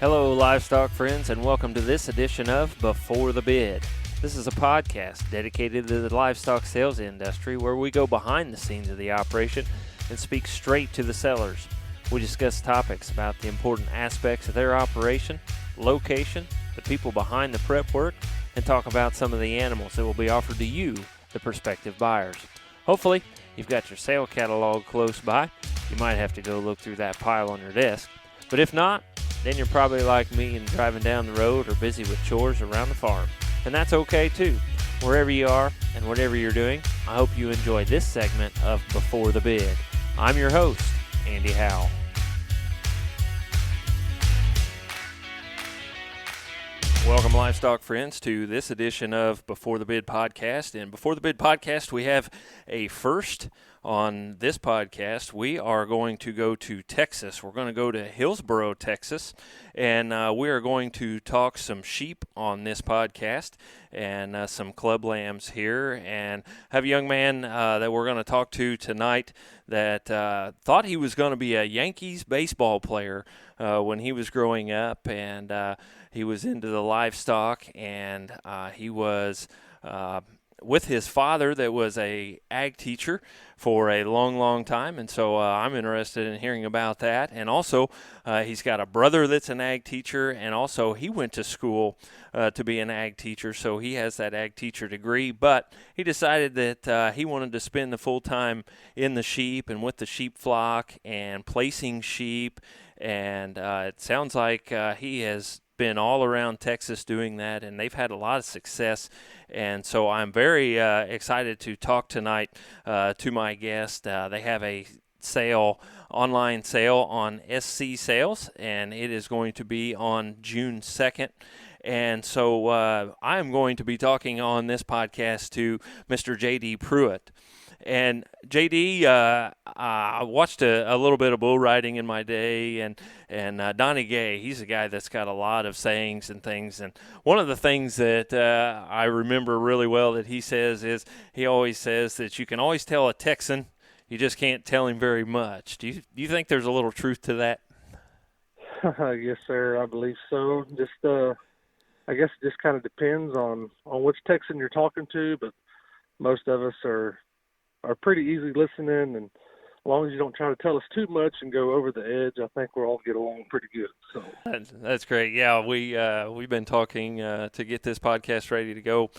Hello, livestock friends, and welcome to this edition of Before the Bid. This is a podcast dedicated to the livestock sales industry where we go behind the scenes of the operation and speak straight to the sellers. We discuss topics about the important aspects of their operation, location, the people behind the prep work, and talk about some of the animals that will be offered to you, the prospective buyers. Hopefully, you've got your sale catalog close by. You might have to go look through that pile on your desk. But if not, then you're probably like me and driving down the road or busy with chores around the farm. And that's okay too. Wherever you are and whatever you're doing, I hope you enjoy this segment of Before the Bid. I'm your host, Andy Howell. Welcome, livestock friends, to this edition of Before the Bid podcast. And Before the Bid podcast, we have a first. On this podcast, we are going to go to Texas. We're going to go to Hillsboro, Texas, and we are going to talk some sheep on this podcast and some club lambs here, and have a young man that we're going to talk to tonight that thought he was going to be a Yankees baseball player when he was growing up, and he was into the livestock, and he was with his father that was a ag teacher for a long time, and so I'm interested in hearing about that. And also, he's got a brother that's an ag teacher, and also he went to school to be an ag teacher, so he has that ag teacher degree, but he decided that he wanted to spend the full time in the sheep and with the sheep flock and placing sheep, and it sounds like he has been all around Texas doing that, and they've had a lot of success. And so I'm very excited to talk tonight to my guest. They have a online sale on SC Sales, and it is going to be on June 2nd. And so I am going to be talking on this podcast to Mr. JD Pruitt. And JD, I watched a little bit of bull riding in my day, and Donnie Gay, he's a guy that's got a lot of sayings and things. And one of the things that I remember really well that he says is he always says that you can always tell a Texan, you just can't tell him very much. Do you think there's a little truth to that? Yes, sir. I believe so. I guess it just kind of depends on which Texan you're talking to, but most of us are pretty easy listening, and as long as you don't try to tell us too much and go over the edge, I think we'll all get along pretty good. So that's great. Yeah, we've been talking to get this podcast ready to go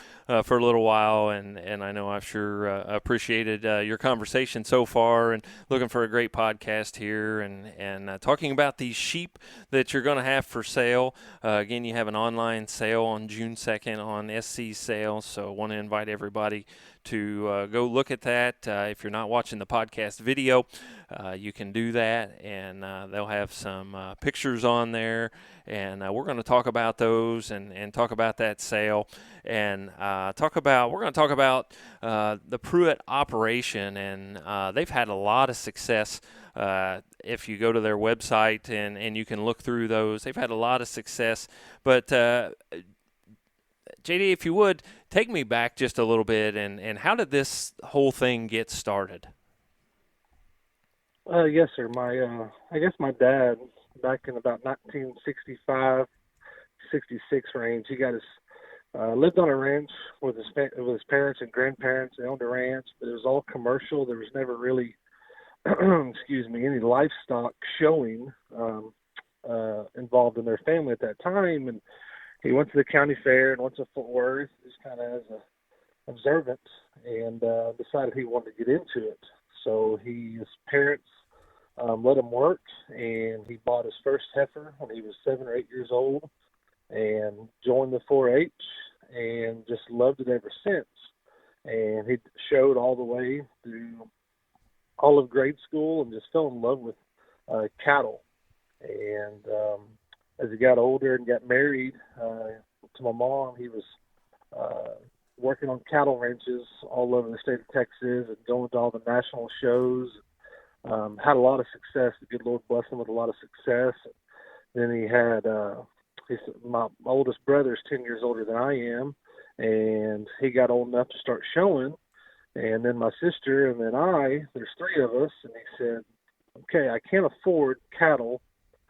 for a little while, and I know I've sure appreciated your conversation so far, and looking for a great podcast here, and talking about these sheep that you're going to have for sale. Again, you have an online sale on June 2nd on SC Sales, so I want to invite everybody to go look at that. If you're not watching the podcast video, you can do that, and they'll have some pictures on there, and we're going to talk about those and talk about that sale, and we're going to talk about the Pruitt operation, and they've had a lot of success. If you go to their website and you can look through those, they've had a lot of success. But JD, if you would, take me back just a little bit, and how did this whole thing get started? Yes, sir. I guess my dad, back in about 1965, 66 range, he got lived on a ranch with his parents and grandparents. They owned a ranch, but it was all commercial. There was never really, any livestock showing involved in their family at that time. And he went to the county fair and went to Fort Worth just kind of as an observant, and decided he wanted to get into it. So his parents let him work, and he bought his first heifer when he was 7 or 8 years old and joined the 4-H and just loved it ever since. And he showed all the way through all of grade school and just fell in love with cattle. And as he got older and got married to my mom, he was working on cattle ranches all over the state of Texas and going to all the national shows. Had a lot of success. The good Lord blessed him with a lot of success. Then he had my oldest brother is 10 years older than I am, and he got old enough to start showing. And then my sister, and then there's three of us, and he said, okay, I can't afford cattle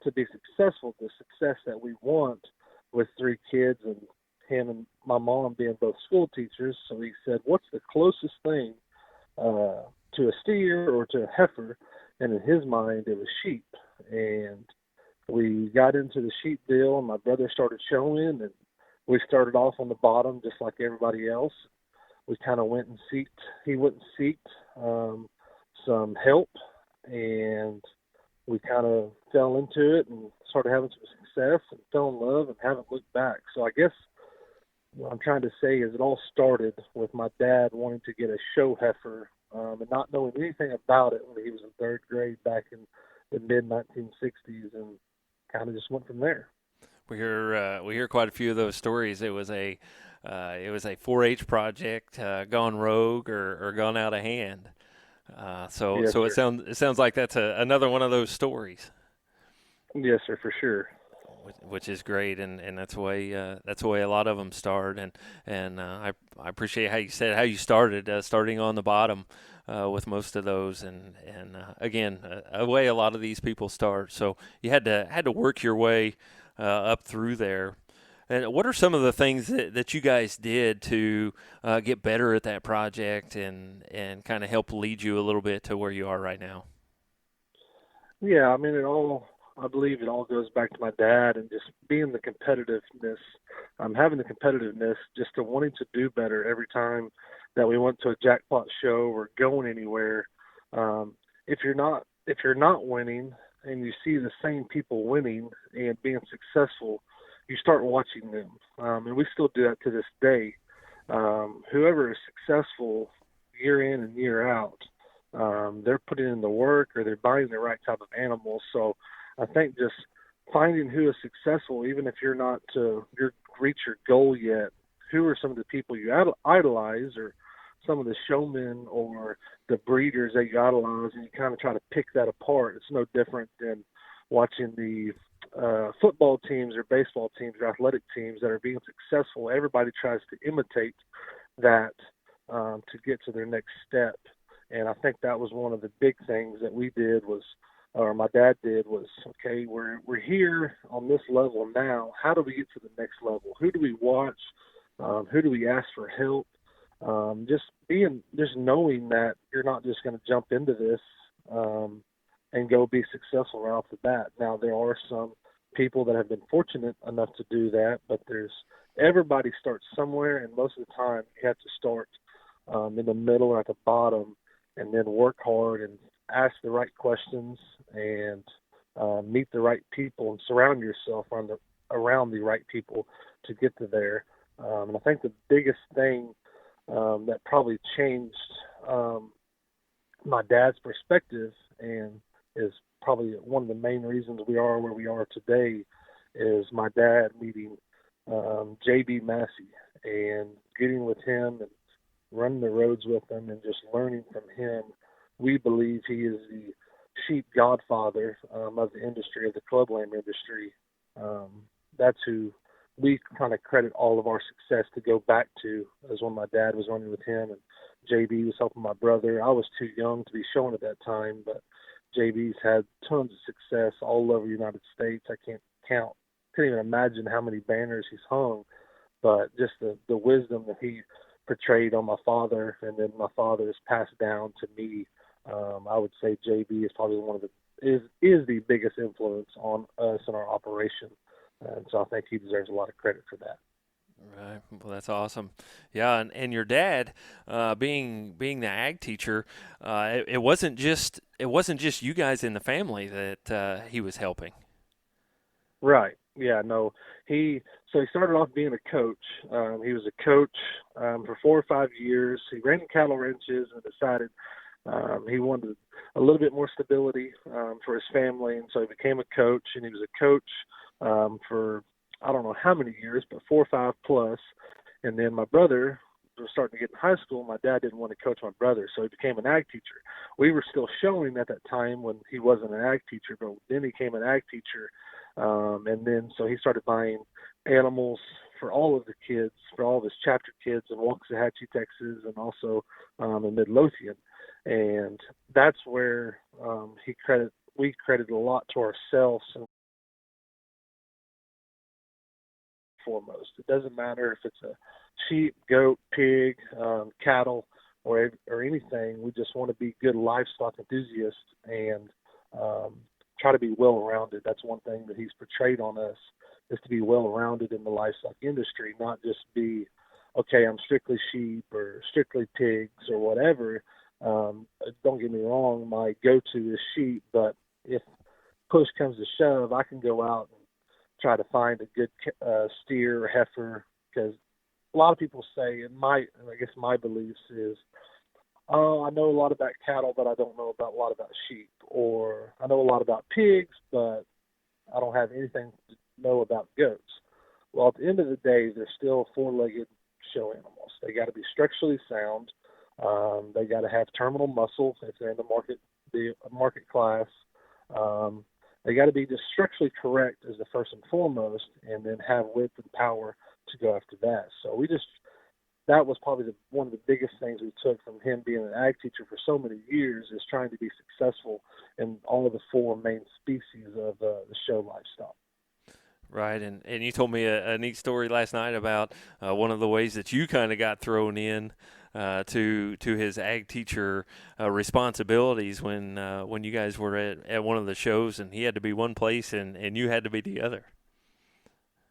to be successful, the success that we want with 3 kids and him and my mom being both school teachers. So he said, what's the closest thing to a steer or to a heifer? And in his mind, it was sheep. And we got into the sheep deal, and my brother started showing, and we started off on the bottom just like everybody else. We kind of went and he went and seeked some help, and we kind of fell into it and started having some success and fell in love and haven't looked back. So I guess what I'm trying to say is it all started with my dad wanting to get a show heifer and not knowing anything about it when he was in 3rd grade back in the mid-1960s, and kind of just went from there. We hear quite a few of those stories. It was a 4-H project gone rogue or gone out of hand. So Yes, so sir. it sounds like that's another one of those stories. Yes, sir, for sure. Which is great, and that's the way a lot of them start, and I appreciate how you said how you started, starting on the bottom with most of those, and again, a way a lot of these people start. So you had to work your way up through there. And what are some of the things that you guys did to get better at that project and kind of help lead you a little bit to where you are right now? Yeah, I mean, I believe it all goes back to my dad and just being the competitiveness, having the competitiveness just to wanting to do better every time that we went to a jackpot show or going anywhere. If you're not winning and you see the same people winning and being successful, you start watching them. And we still do that to this day. Whoever is successful year in and year out, they're putting in the work or they're buying the right type of animals. So I think just finding who is successful, even if you're not reach your goal yet, who are some of the people you idolize or some of the showmen or the breeders that you idolize, and you kind of try to pick that apart. It's no different than watching the football teams or baseball teams or athletic teams that are being successful. Everybody tries to imitate that to get to their next step. And I think that was one of the big things that we did was, or my dad did was, okay, we're here on this level now. How do we get to the next level? Who do we watch? Who do we ask for help? Just knowing that you're not just going to jump into this and go be successful right off the bat. Now, there are some people that have been fortunate enough to do that, but everybody starts somewhere, and most of the time you have to start in the middle or at the bottom and then work hard and ask the right questions and meet the right people and surround yourself around the right people to get to there. And I think the biggest thing that probably changed my dad's perspective and is probably one of the main reasons we are where we are today is my dad meeting JD Massey and getting with him and running the roads with him and just learning from him. We believe he is the sheep godfather of the industry, of the clubland industry. That's who we kind of credit all of our success to go back to, as when my dad was running with him and JB was helping my brother. I was too young to be showing at that time, but JB's had tons of success all over the United States. I can't even imagine how many banners he's hung, but just the wisdom that he portrayed on my father and then my father has passed down to me. I would say JB is probably is the biggest influence on us and our operation. And so I think he deserves a lot of credit for that. Right. Well, that's awesome. Yeah, and your dad, being the ag teacher, it wasn't just you guys in the family that he was helping. Right. Yeah. No. So he started off being a coach. He was a coach for 4 or 5 years. He ran cattle ranches and decided he wanted a little bit more stability for his family, and so he became a coach. And he was a coach for I don't know how many years, but 4 or 5 plus. And then my brother was starting to get in high school. My dad didn't want to coach my brother, so he became an ag teacher. We were still showing at that time when he wasn't an ag teacher, but then he became an ag teacher. And then so he started buying animals for all of the kids, for all of his chapter kids in Waxahachie, Texas, and also in Midlothian. And that's where we credit a lot to ourselves. And foremost. It doesn't matter if it's a sheep, goat, pig, cattle, or anything. We just want to be good livestock enthusiasts and try to be well-rounded. That's one thing that he's portrayed on us, is to be well-rounded in the livestock industry, not just be, okay, I'm strictly sheep or strictly pigs or whatever. Don't get me wrong, my go-to is sheep, but if push comes to shove, I can go out and try to find a good steer or heifer, because a lot of people say, and I guess my beliefs is, oh, I know a lot about cattle, but I don't know a lot about sheep, or I know a lot about pigs, but I don't have anything to know about goats. Well, at the end of the day, they're still four-legged show animals. They got to be structurally sound. They got to have terminal muscle if they're in the market class. They got to be just structurally correct as the first and foremost, and then have width and power to go after that. So that was probably one of the biggest things we took from him being an ag teacher for so many years, is trying to be successful in all of the four main species of the show livestock. Right, and you told me a neat story last night about one of the ways that you kind of got thrown in to his ag teacher responsibilities when you guys were at one of the shows, and he had to be one place and you had to be the other.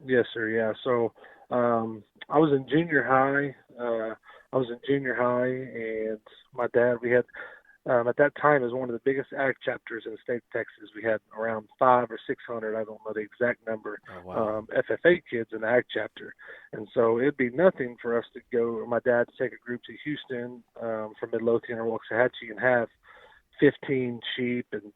Yes, sir. Yeah. So I was in junior high. And my dad, we had at that time, it was one of the biggest ag chapters in the state of Texas. We had around 500 or 600, I don't know the exact number, FFA kids in the ag chapter. And so it'd be nothing for us to go, or my dad to take a group to Houston from Midlothian or Waxahachie and have 15 sheep and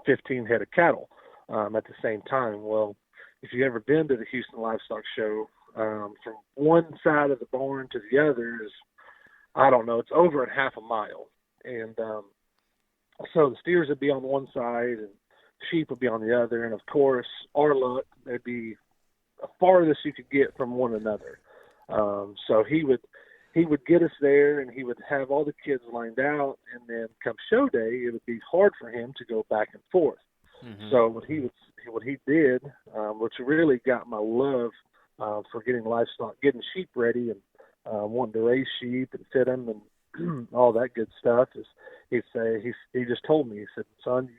15 head of cattle at the same time. Well, if you've ever been to the Houston Livestock Show, from one side of the barn to the other is, I don't know, it's over at half a mile. And so the steers would be on one side and sheep would be on the other. And, of course, our luck, they'd be the farthest you could get from one another. So he would get us there, and he would have all the kids lined out. And then come show day, it would be hard for him to go back and forth. Mm-hmm. So what he did, which really got my love for getting sheep ready and wanting to raise sheep and fit them and all that good stuff, is he just told me, he said, son,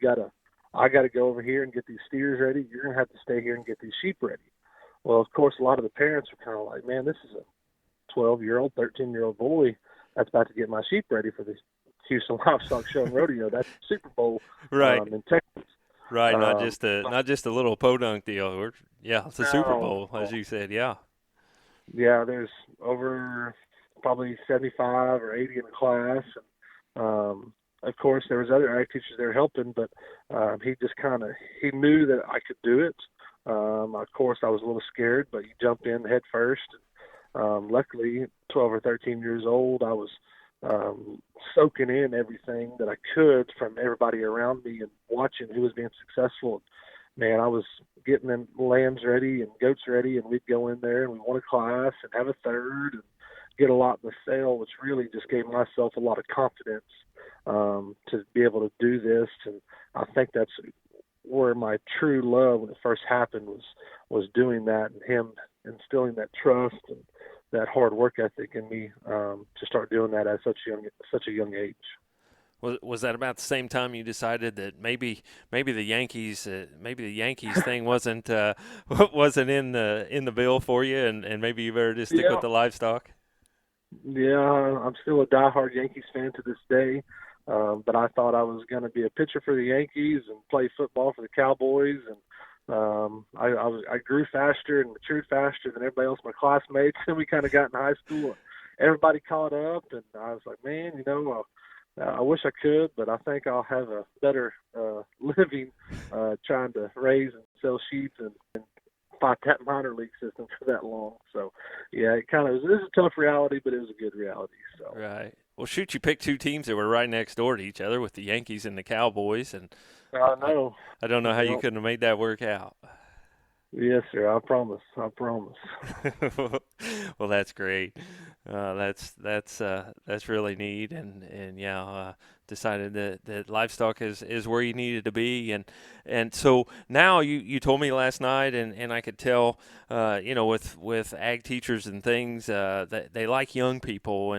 I gotta go over here and get these steers ready. You're gonna have to stay here and get these sheep ready. Well, of course, a lot of the parents were kind of like, man, this is a 12-year-old, 13-year-old boy that's about to get my sheep ready for the Houston Livestock Show and Rodeo. That's the Super Bowl, right, in Texas. Right, not just a little podunk deal. It's a Super Bowl, as you said. Yeah. Yeah, there's over probably 75 or 80 in the class. And, of course, there was other ag teachers there helping, but he knew that I could do it. Of course, I was a little scared, but you jump in head first. Luckily, 12 or 13 years old, I was soaking in everything that I could from everybody around me and watching who was being successful. Man, I was getting them lambs ready and goats ready, and we'd go in there and we won a class and have a third and get a lot in the sale, which really just gave myself a lot of confidence to be able to do this. And I think that's where my true love, when it first happened, was doing that, and him instilling that trust and that hard work ethic in me to start doing that at such a young age. Was that about the same time you decided that maybe the Yankees thing wasn't in the bill for you, and maybe you better just stick with the livestock? Yeah, I'm still a diehard Yankees fan to this day, but I thought I was going to be a pitcher for the Yankees and play football for the Cowboys, and I grew faster and matured faster than everybody else, my classmates, and we kind of got in high school. Everybody caught up, and I was like, man, I wish I could, but I think I'll have a better living trying to raise and sell sheep and fight that minor league system for that long. So, yeah, it was a tough reality, but it was a good reality. So. Right. Well, shoot, you picked two teams that were right next door to each other with the Yankees and the Cowboys, and I know. I don't know how you couldn't have made that work out. Yes, sir. I promise. Well, that's great. That's really neat, and yeah, decided that livestock is where you needed to be, and so now you told me last night, and I could tell, with ag teachers and things, that they like young people,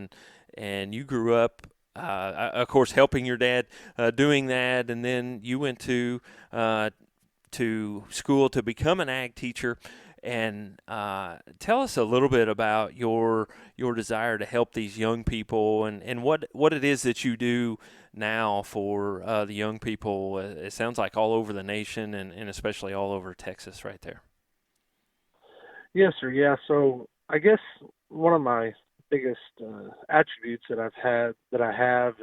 and you grew up. Of course, helping your dad doing that, and then you went uh, to school to become an ag teacher. And tell us a little bit about your desire to help these young people, and what it is that you do now for the young people. It sounds like all over the nation, and especially all over Texas right there. Yes, sir. Yeah. So I guess one of my biggest attributes that I have,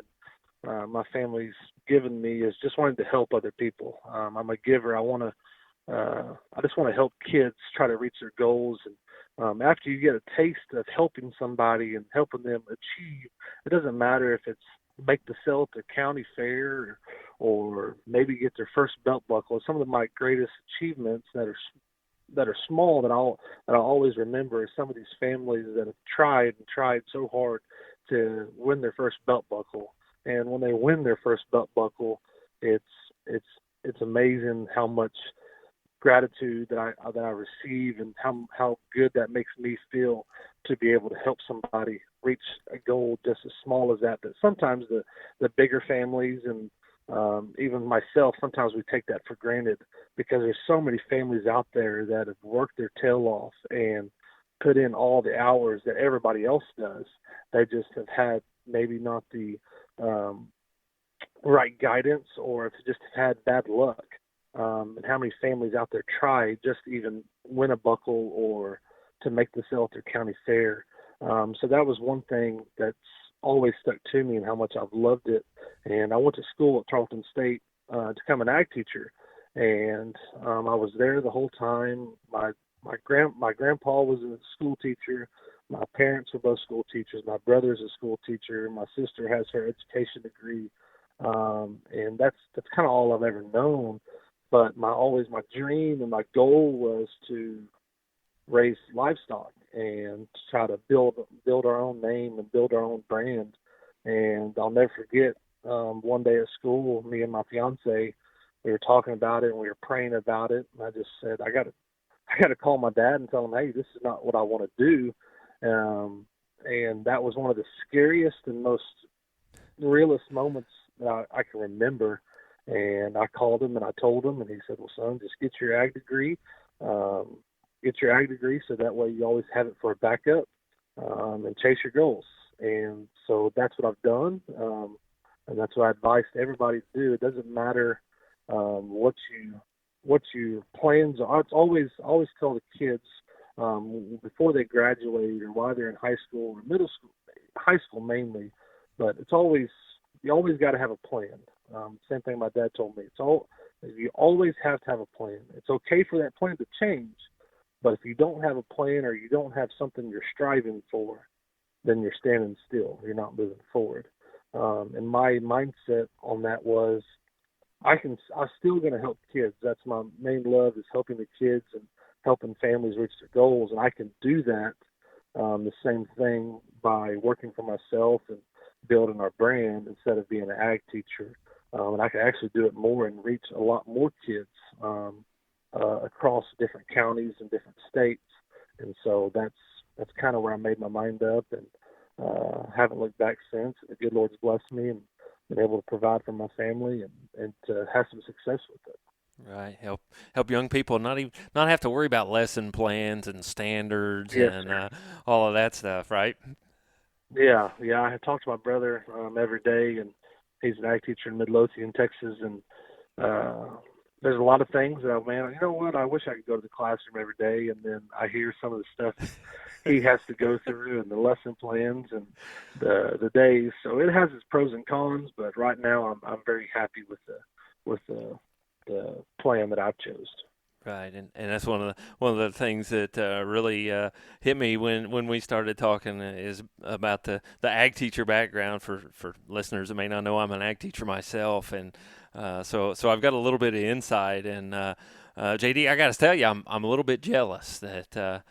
my family's given me is just wanting to help other people. I'm a giver. I just want to help kids try to reach their goals. And after you get a taste of helping somebody and helping them achieve, it doesn't matter if it's make the sale at the county fair or maybe get their first belt buckle. Some of my greatest achievements that are small that I'll always remember is some of these families that have tried and tried so hard to win their first belt buckle. And when they win their first belt buckle, it's it's it's amazing how much gratitude that I receive and how good that makes me feel to be able to help somebody reach a goal just as small as that. That sometimes the bigger families and even myself, sometimes we take that for granted because there's so many families out there that have worked their tail off and put in all the hours that everybody else does. They just have had maybe not the um, right guidance or have just had bad luck. And how many families out there try just to even win a buckle or to make the sale at their county fair. So that was one thing that's always stuck to me and how much I've loved it. And I went to school at Tarleton State to become an ag teacher, and I was there the whole time. My grandpa was a school teacher. My parents were both school teachers. My brother's a school teacher. My sister has her education degree, and that's kind of all I've ever known. But my dream and my goal was to raise livestock and try to build our own name and build our own brand. And I'll never forget one day at school, me and my fiance, we were talking about it and we were praying about it. And I just said, I got to call my dad and tell him, hey, this is not what I want to do. And that was one of the scariest and most realest moments that I can remember. And I called him and I told him, and he said, well, son, just get your ag degree. Um, get your ag degree so that way you always have it for a backup, and chase your goals. And so that's what I've done. And that's what I advise to everybody to do. It doesn't matter what your plans are. It's always tell the kids before they graduate or while they're in high school or middle school, high school mainly, but you always got to have a plan. Same thing my dad told me. You always have to have a plan. It's okay for that plan to change, but if you don't have a plan or you don't have something you're striving for, then you're standing still. You're not moving forward. And my mindset on that was, I'm still going to help kids. That's my main love, is helping the kids and helping families reach their goals. And I can do that, the same thing by working for myself and building our brand instead of being an ag teacher. And I can actually do it more and reach a lot more kids across different counties and different states. And so that's kind of where I made my mind up, and haven't looked back since. The good Lord's blessed me and been able to provide for my family and to have some success with it. Right, help young people not have to worry about lesson plans and standards Yes, and sir. all of that stuff, right? Yeah. I talk to my brother every day, and he's an ag teacher in Midlothian, Texas, and uh, there's a lot of things that, man, you know what? I wish I could go to the classroom every day, and then I hear some of the stuff he has to go through and the lesson plans and the days. So it has its pros and cons, but right now I'm very happy with the plan that I've chose. Right, and that's one of the things that really hit me when we started talking is about the ag teacher background. For listeners that may not know, I'm an ag teacher myself, and so I've got a little bit of insight. And JD, I got to tell you, I'm a little bit jealous that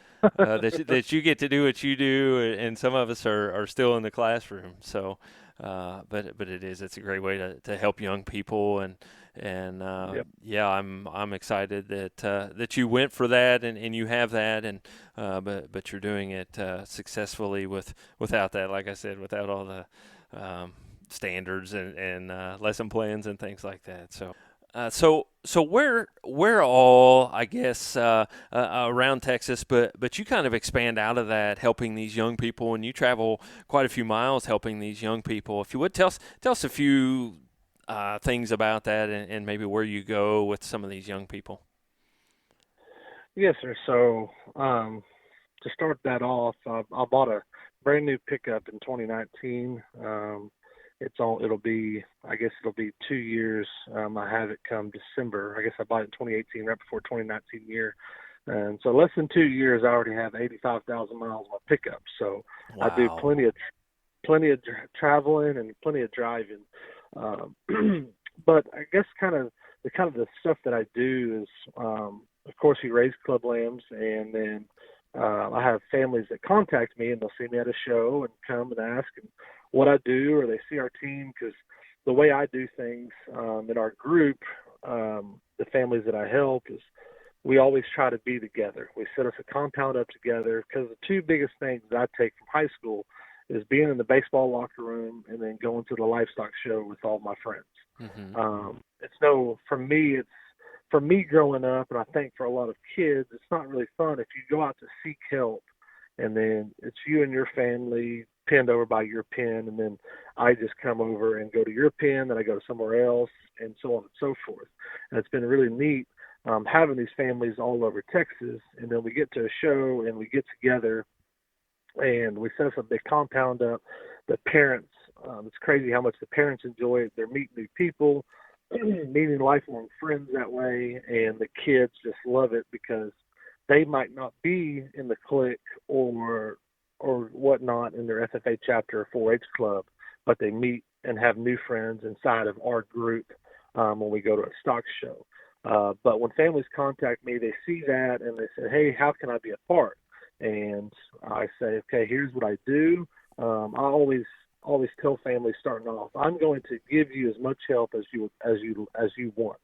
you get to do what you do, and some of us are still in the classroom. So, but it's a great way to help young people, and Yep. yeah, I'm excited that you went for that, and you have that, and but you're doing it successfully without that, like I said, without all the standards and lesson plans and things like that. So where all, I guess, around Texas, but you kind of expand out of that, helping these young people, and you travel quite a few miles helping these young people. If you would tell us a few things about that, and maybe where you go with some of these young people. Yes, sir. So to start that off, I bought a brand new pickup in 2019. It'll be, I guess it'll be 2 years. I have it come December. I guess I bought it in 2018, right before 2019 year. And so less than 2 years, I already have 85,000 miles on my pickup. So I do Wow. plenty of traveling and plenty of driving. Um, but I guess kind of the stuff that I do is, of course, we raise club lambs, and then I have families that contact me, and they'll see me at a show and come and ask and what I do, or they see our team, because the way I do things in our group, the families that I help, is we always try to be together. We set us a compound up together, because the two biggest things that I take from high school is being in the baseball locker room and then going to the livestock show with all my friends. Hmm. It's no, for me growing up, and I think for a lot of kids, it's not really fun if you go out to seek help and then it's you and your family pinned over by your pen, and then I just come over and go to your pen, then I go to somewhere else, and so on and so forth. And it's been really neat having these families all over Texas, and then we get to a show and we get together and we set us a big compound up. The parents, it's crazy how much the parents enjoy it. They're meeting new people, meeting lifelong friends that way, and the kids just love it because they might not be in the clique or whatnot in their FFA chapter or 4-H club, but they meet and have new friends inside of our group when we go to a stock show. But when families contact me, they see that and they say, "Hey, how can I be a part?" And I say, "Okay, here's what I do." I always tell families starting off, I'm going to give you as much help as you want.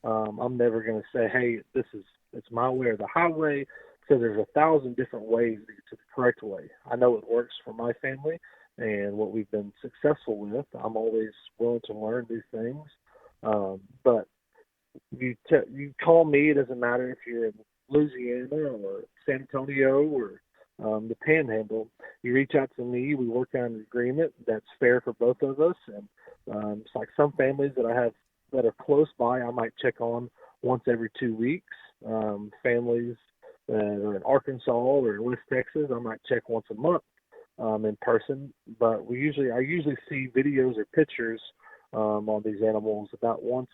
I'm never going to say, "Hey, it's my way or the highway," because there's 1,000 different ways to get to the correct way. I know it works for my family and what we've been successful with. I'm always willing to learn new things. But you call me. It doesn't matter if you're in Louisiana or San Antonio or the Panhandle. You reach out to me. We work out an agreement that's fair for both of us. And it's like some families that I have that are close by, I might check on once every 2 weeks. Families that are in Arkansas or in West Texas, I might check once a month in person. But I usually see videos or pictures on these animals about once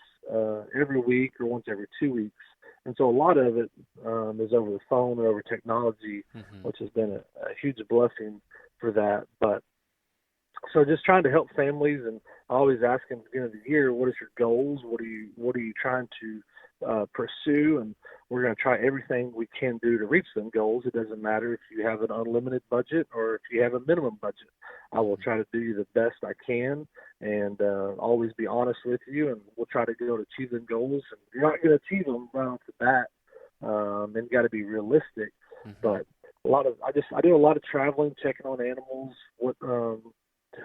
every week or once every 2 weeks. And so a lot of it is over the phone or over technology, Hmm. which has been a huge blessing for that. But so just trying to help families, and I always ask them at the beginning of the year, what is your goals? What are you trying to pursue? And we're going to try everything we can do to reach them goals. It doesn't matter if you have an unlimited budget or if you have a minimum budget. I will try to do you the best I can, and always be honest with you, and we'll try to go to achieve them goals. And you're not going to achieve them right off the bat, and got to be realistic. Hmm. But I do a lot of traveling, checking on animals.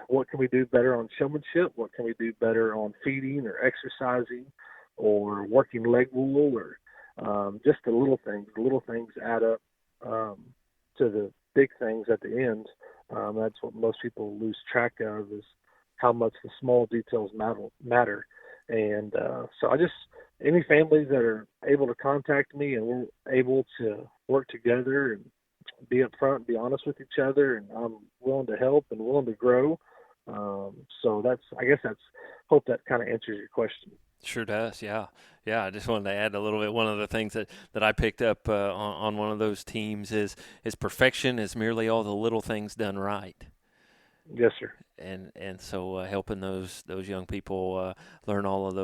What can we do better on showmanship? What can we do better on feeding or exercising or working leg wool, or just the little things. The little things add up to the big things at the end. That's what most people lose track of, is how much the small details matter. And so any families that are able to contact me and we're able to work together and be upfront and be honest with each other, and I'm willing to help and willing to grow. So hope that kind of answers your question. Sure does. Yeah. Yeah. I just wanted to add a little bit. One of the things that I picked up on one of those teams is perfection is merely all the little things done right. Yes, sir. And so helping those young people learn all of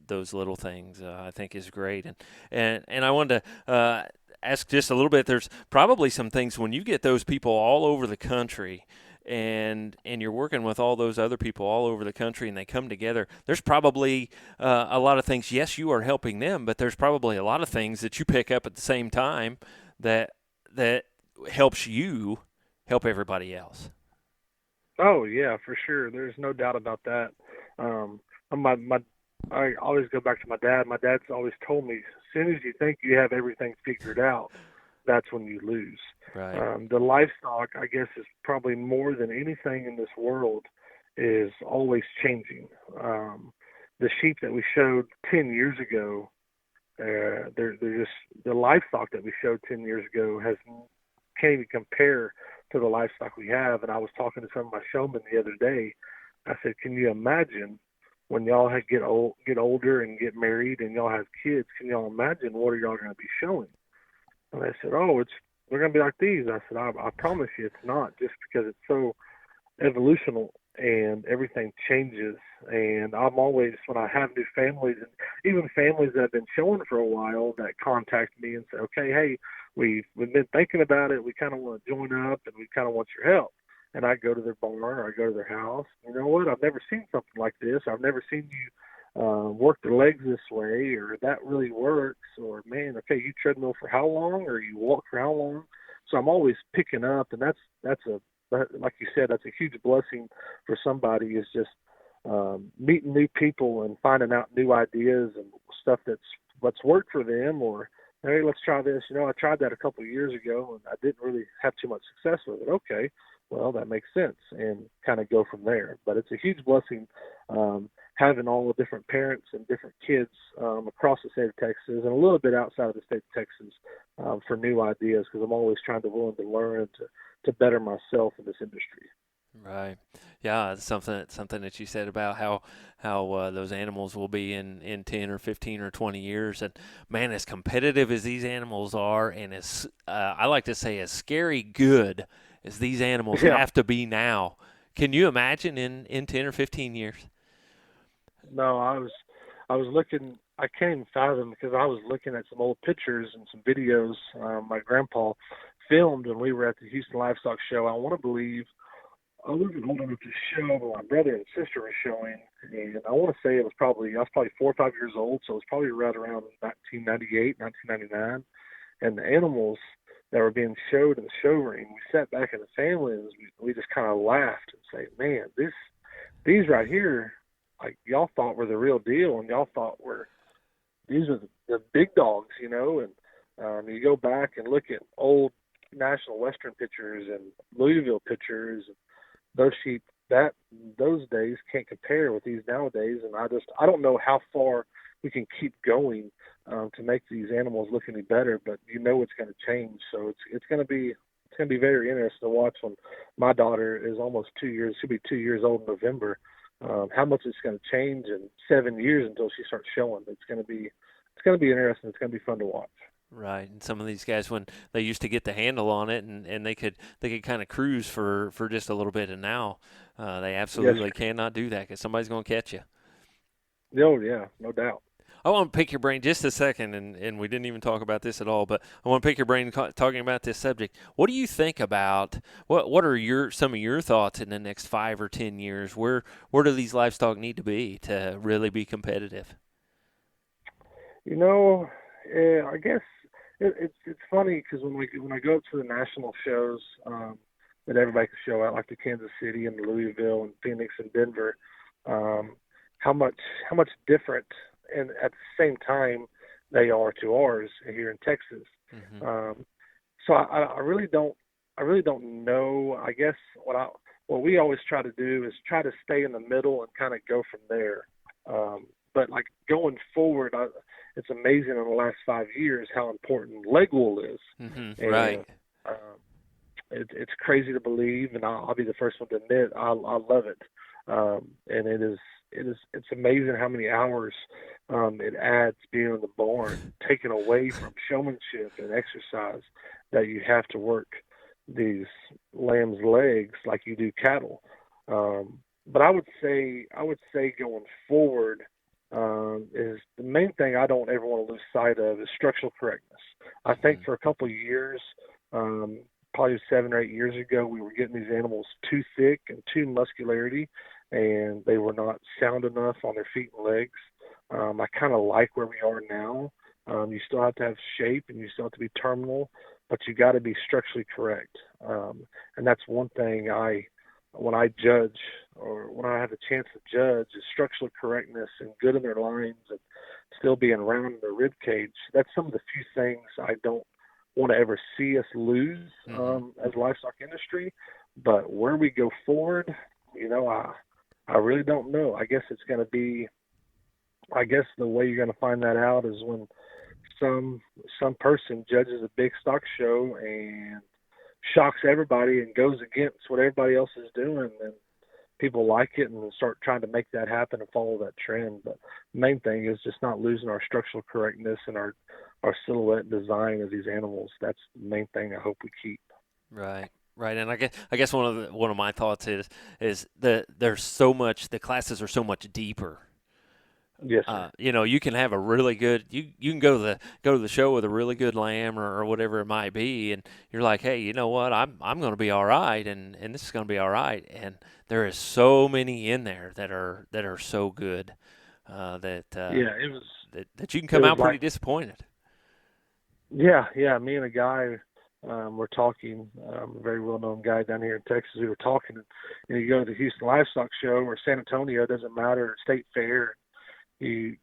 those little things, I think is great. And I wanted to ask just a little bit. There's probably some things when you get those people all over the country. And you're working with all those other people all over the country, and they come together. There's probably a lot of things. Yes, you are helping them, but there's probably a lot of things that you pick up at the same time that helps you help everybody else. Oh yeah, for sure. There's no doubt about that. Um, my I always go back to my dad. My dad's always told me, as soon as you think you have everything figured out, that's when you lose. Right. The livestock, I guess, is probably more than anything in this world is always changing. The sheep that we showed 10 years ago, they're just the livestock that we showed 10 years ago has can't even compare to the livestock we have. And I was talking to some of my showmen the other day. I said, "Can you imagine when y'all get older and get married and y'all have kids? Can y'all imagine what are y'all going to be showing?" And they said, "Oh, we're going to be like these." I said, "I promise you, it's not. Just because it's so evolutional and everything changes. And I'm always, when I have new families and even families that have been showing for a while that contact me and say, okay, hey, we've been thinking about it. We kind of want to join up and we kind of want your help." And I go to their barn or I go to their house. You know what? I've never seen something like this. I've never seen you work their legs this way, or that really works. Or, man, okay, you treadmill for how long, or you walk for how long? So I'm always picking up, and like you said, that's a huge blessing for somebody, is just meeting new people and finding out new ideas and stuff what's worked for them. Or, hey, let's try this. I tried that a couple of years ago and I didn't really have too much success with it. Okay, well, that makes sense, and kind of go from there. But it's a huge blessing having all the different parents and different kids across the state of Texas and a little bit outside of the state of Texas for new ideas, because I'm always willing to learn and to better myself in this industry. Right. Yeah, it's something that you said about how those animals will be in 10 or 15 or 20 years. And man, as competitive as these animals are, and as I like to say, as scary good as these animals Yeah. have to be now, can you imagine in 10 or 15 years? No, I was looking. I can't even fathom, because I was looking at some old pictures and some videos my grandpa filmed when we were at the Houston Livestock Show. I want to believe I wasn't old enough to show, but my brother and sister were showing, and I want to say I was probably 4 or 5 years old, so it was probably right around 1998, 1999, and the animals that were being showed in the show ring, we sat back in the family and we just kind of laughed and say, "Man, these right here, like y'all thought were the real deal, and y'all thought these are the big dogs, And you go back and look at old National Western pictures and Louisville pictures, and those sheep those days can't compare with these nowadays. And I don't know how far we can keep going to make these animals look any better, but it's going to change. So it's going to be very interesting to watch when my daughter is almost 2 years. She'll be 2 years old in November. How much it's going to change in 7 years until she starts showing. It's going to be interesting. It's going to be fun to watch. Right, and some of these guys, when they used to get the handle on it, and they could kind of cruise for just a little bit, and now they Yes, absolutely sir. cannot do that because somebody's going to catch you. Oh, yeah, no doubt. I want to pick your brain just a second, and we didn't even talk about this at all, but I want to pick your brain talking about this subject. What do you think about what are some of your thoughts in the next 5 or 10 years? Where do these livestock need to be to really be competitive? You know, I guess it's funny, because when I go to the national shows that everybody can show at, like the Kansas City and Louisville and Phoenix and Denver, um, how much different, and at the same time, they are to ours here in Texas. Hmm. So I really don't know. I guess what we always try to do is try to stay in the middle and kind of go from there. But like going forward, it's amazing in the last 5 years how important leg wool is, Hmm. Right. and it's crazy to believe, and I'll be the first one to admit I love it, and it's amazing how many hours it adds being in the barn, taken away from showmanship and exercise that you have to work these lamb's legs like you do cattle. But I would say going forward, is the main thing I don't ever want to lose sight of is structural correctness. I think for a couple of years, probably 7 or 8 years ago, we were getting these animals too thick and too muscularity, and they were not sound enough on their feet and legs. I kind of like where we are now. You still have to have shape and you still have to be terminal, but you got to be structurally correct. And that's one thing when I judge or when I have a chance to judge is structural correctness and good in their lines and still being round in their rib cage. That's some of the few things I don't want to ever see us lose as a livestock industry. But where we go forward, I really don't know. I guess it's going to be. I guess the way you're going to find that out is when some person judges a big stock show and shocks everybody and goes against what everybody else is doing, and people like it and start trying to make that happen and follow that trend. But the main thing is just not losing our structural correctness and our silhouette design of these animals. That's the main thing I hope we keep. Right. Right, and I guess one of my thoughts is that there's so much, the classes are so much deeper. Yes, sir. You can have a really good you can go to the show with a really good lamb or whatever it might be, and you're like, hey, you know what, I'm going to be all right, and this is going to be all right, and there is so many in there that are so good Yeah, it was. that you can It come was out pretty like, disappointed. yeah. Me and a guy were talking. A very well-known guy down here in Texas. We were talking, and you go to the Houston Livestock Show or San Antonio, it doesn't matter, State Fair. You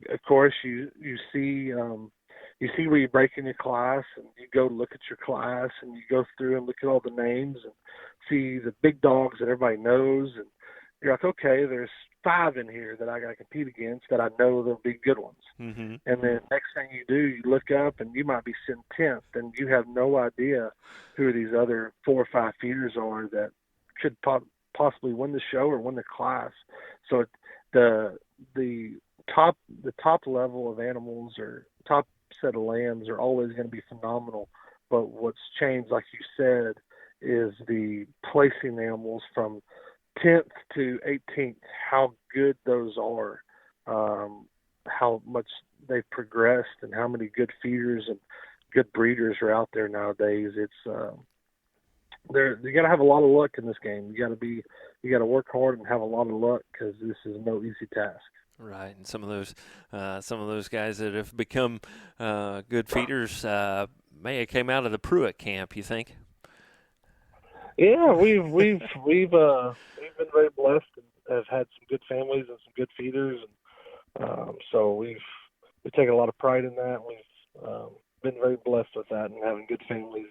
of course you see where you break in your class, and you go look at your class and you go through and look at all the names and see the big dogs that everybody knows, and you're like, okay, there's 5 in here that I got to compete against that I know they'll be good ones. Mm-hmm. And then next thing you do, you look up and you might be sitting 10th, and you have no idea who these other 4 or 5 feeders are that could possibly win the show or win the class. So the top level of animals or top set of lambs are always going to be phenomenal. But what's changed, like you said, is the placing animals from 10th to 18th, how good those are, how much they've progressed, and how many good feeders and good breeders are out there nowadays. It's you got to have a lot of luck in this game. You got to work hard and have a lot of luck, because this is no easy task. Right, and some of those guys that have become good feeders may have came out of the Pruitt camp. You think? Yeah, we've been very blessed and have had some good families and some good feeders, and so we take a lot of pride in that. We've been very blessed with that and having good families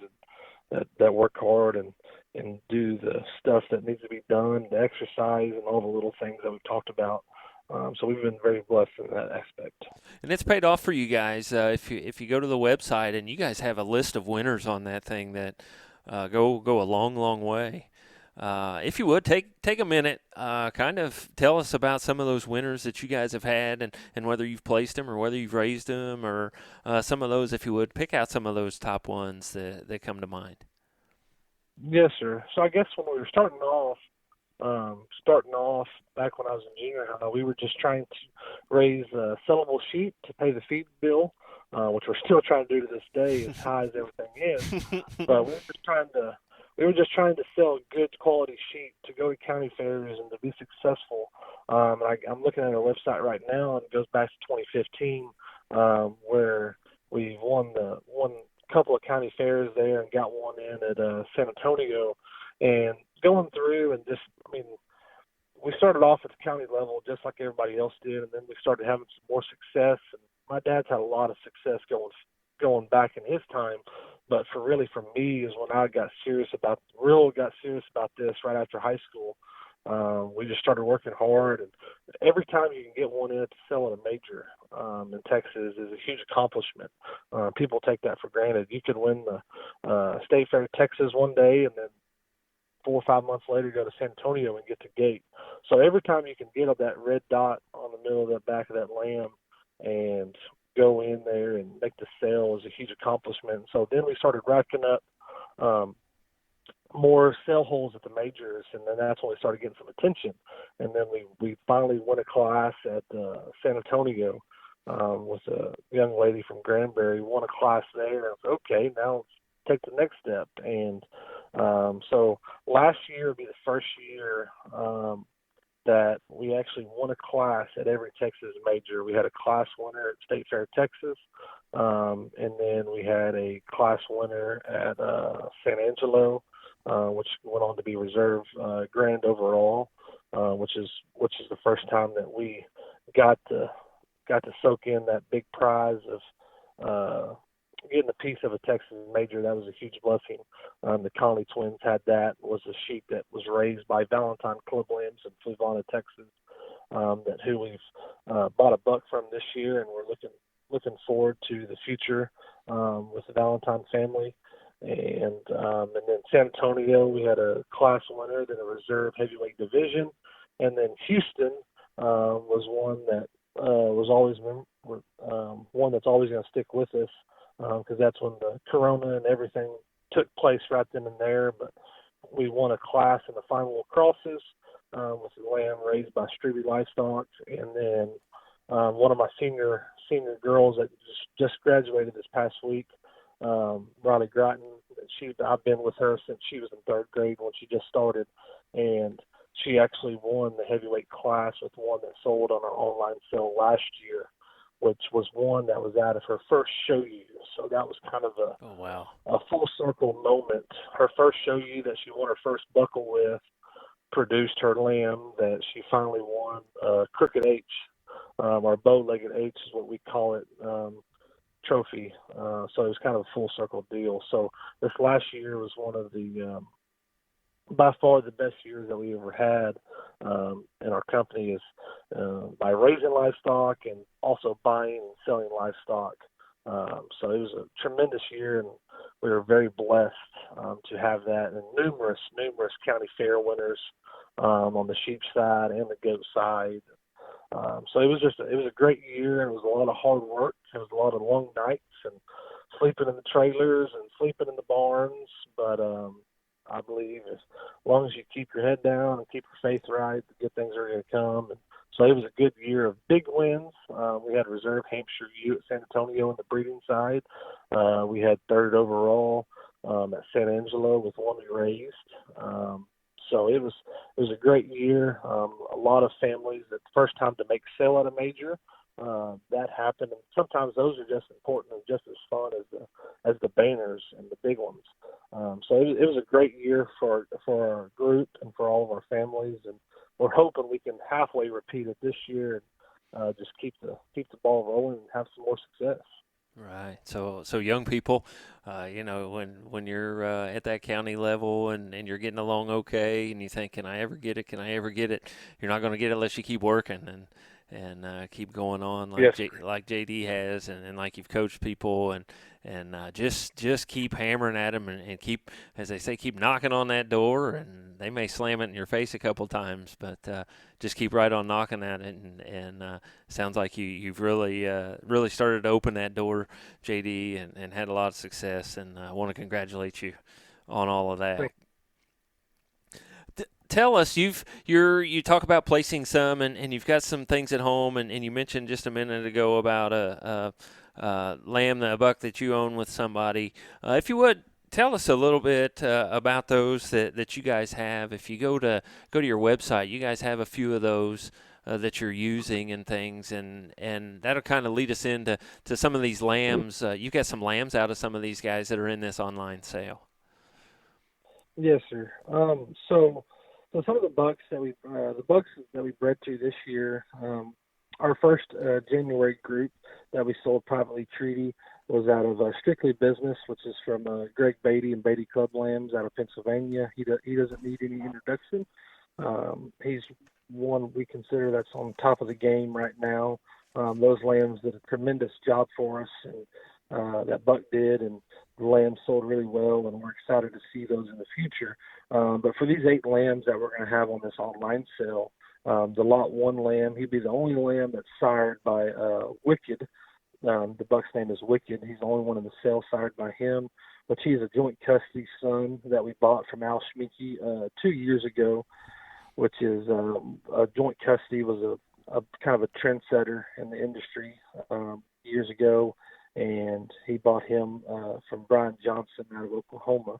that work hard and do the stuff that needs to be done, the exercise and all the little things that we've talked about. So we've been very blessed in that aspect. And it's paid off for you guys. If you go to the website and you guys have a list of winners on that thing that go a long way. If you would take a minute, kind of tell us about some of those winners that you guys have had, and whether you've placed them or whether you've raised them, or some of those, if you would, pick out some of those top ones that come to mind. Yes, sir. So I guess when we were starting off back when I was in junior high, we were just trying to raise sellable sheep to pay the feed bill, which we're still trying to do to this day, as high as everything is. But we were just trying to sell good quality sheep to go to county fairs and to be successful. I'm looking at our website right now, and it goes back to 2015, where we won a couple of county fairs there and got one in at San Antonio. And going through and we started off at the county level just like everybody else did, and then we started having some more success. And my dad's had a lot of success going back in his time, but for me is when I got serious about this right after high school. We just started working hard, and every time you can get one in to sell at a major in Texas is a huge accomplishment. People take that for granted. You could win the State Fair Texas one day, and then 4 or 5 months later go to San Antonio and get the gate. So every time you can get up that red dot on the middle of the back of that lamb and go in there and make the sale is a huge accomplishment. So then we started racking up more sale holes at the majors, and then that's when we started getting some attention. And then we finally won a class at San Antonio with a young lady from Granbury. Won a class there, and I was okay. Now let's take the next step. And so last year would be the first year that we actually won a class at every Texas major. We had a class winner at State Fair, Texas, and then we had a class winner at San Angelo, which went on to be reserve grand overall, which is the first time that we got to soak in that big prize of getting a piece of a Texas major. That was a huge blessing. The Conley twins had that. Was a sheep that was raised by Valentine Club Lambs in Fluvanna, Texas, that who we've bought a buck from this year, and we're looking forward to the future with the Valentine family. And then San Antonio, we had a class winner, then a reserve heavyweight division, and then Houston was one that was always one that's always going to stick with us because that's when the Corona and everything took place right then and there. But we won a class in the final crosses with a lamb raised by Pruitt Livestock, and then one of my senior girls that just graduated this past week. Riley Gratton, I've been with her since she was in third grade when she just started, and she actually won the heavyweight class with one that sold on our online sale last year, which was one that was out of her first show year. So that was kind of a full circle moment. Her first show year that she won her first buckle with produced her lamb that she finally won, Crooked H, or bow-legged H is what we call it, trophy. So it was kind of a full circle deal. So this last year was one of the by far the best years that we ever had in our company, is by raising livestock and also buying and selling livestock. So it was a tremendous year, and we were very blessed to have that, and numerous county fair winners on the sheep side and the goat side. So it was a great year, and it was a lot of hard work. It was a lot of long nights and sleeping in the trailers and sleeping in the barns. But I believe as long as you keep your head down and keep your faith right, the good things are going to come. And so it was a good year of big wins. We had reserve Hampshire ewe at San Antonio on the breeding side. We had third overall at San Angelo with one we raised. So it was a great year. A lot of families, that the first time to make sale at a major, that happened. And sometimes those are just important and just as fun as the banners and the big ones. So it was a great year for our group and for all of our families, and we're hoping we can halfway repeat it this year and just keep the ball rolling and have some more success. Right. So young people, when you're at that county level and you're getting along okay, and you think, can I ever get it? Can I ever get it? You're not going to get it unless you keep working and keep going on like Yes. like JD has, and like you've coached people, and just keep hammering at them and keep, as they say, keep knocking on that door, and they may slam it in your face a couple times, but just keep right on knocking at it, and sounds like you've really started to open that door, JD, and had a lot of success, and I want to congratulate you on all of that. Tell us, you talk about placing some, and you've got some things at home, and you mentioned just a minute ago about a lamb, a buck that you own with somebody. If you would, tell us a little bit about those that you guys have. If you go to your website, you guys have a few of those that you're using and things, and that'll kind of lead us into some of these lambs. You've got some lambs out of some of these guys that are in this online sale. Yes, sir. So some of the bucks that we bred to this year, our first January group that we sold privately treaty was out of Strictly Business, which is from Greg Beatty and Beatty Club Lambs out of Pennsylvania. He doesn't need any introduction. He's one we consider that's on top of the game right now. Those lambs did a tremendous job for us, and that buck did, and the lambs sold really well, and we're excited to see those in the future. But for these 8 lambs that we're going to have on this online sale, the lot 1 lamb, he'd be the only lamb that's sired by Wicked. The buck's name is Wicked. He's the only one in the sale sired by him. but he's a joint custody son that we bought from Al Schmieke 2 years ago, which is a joint custody was a kind of a trendsetter in the industry years ago, and he bought him from Brian Johnson out of Oklahoma.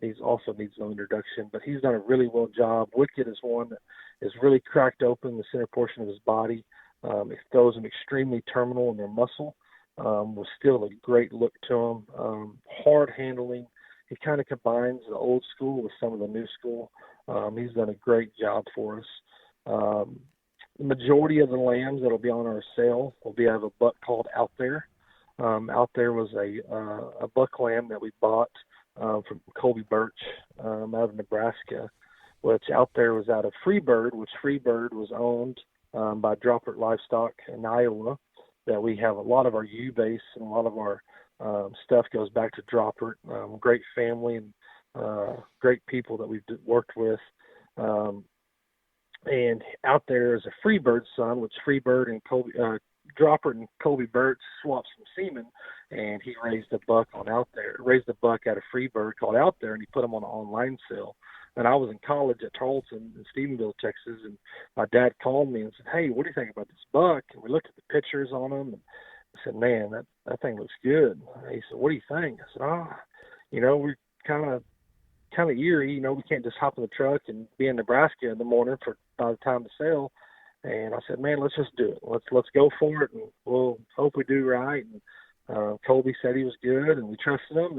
He also needs no introduction, but he's done a really well job. Wicked is one that is really cracked open the center portion of his body. It throws him extremely terminal in their muscle. Was still a great look to him. Hard handling. He kind of combines the old school with some of the new school. He's done a great job for us. The majority of the lambs that will be on our sale will be out of a buck called Out There. Out There was a buck lamb that we bought from Colby Birch out of Nebraska, which Out There was out of Freebird, which Freebird was owned by Pruitt Livestock in Iowa. That we have a lot of our U-base and a lot of our stuff goes back to Pruitt. Great family and great people that we've worked with. And Out There is a Freebird son, which Freebird and Pruitt and Colby Birch swapped some semen, and he raised a buck out of Freebird called Out There, and he put him on an online sale. And I was in college at Tarleton in Stephenville, Texas, and my dad called me and said, "Hey, what do you think about this buck?" And we looked at the pictures on him, and I said, "Man, that thing looks good." And he said, "What do you think?" I said, we're kind of eerie. We can't just hop in the truck and be in Nebraska in the morning by the time to sell." And I said, "Man, let's just do it. Let's go for it, and we'll hope we do right." And Colby said he was good, and we trusted him.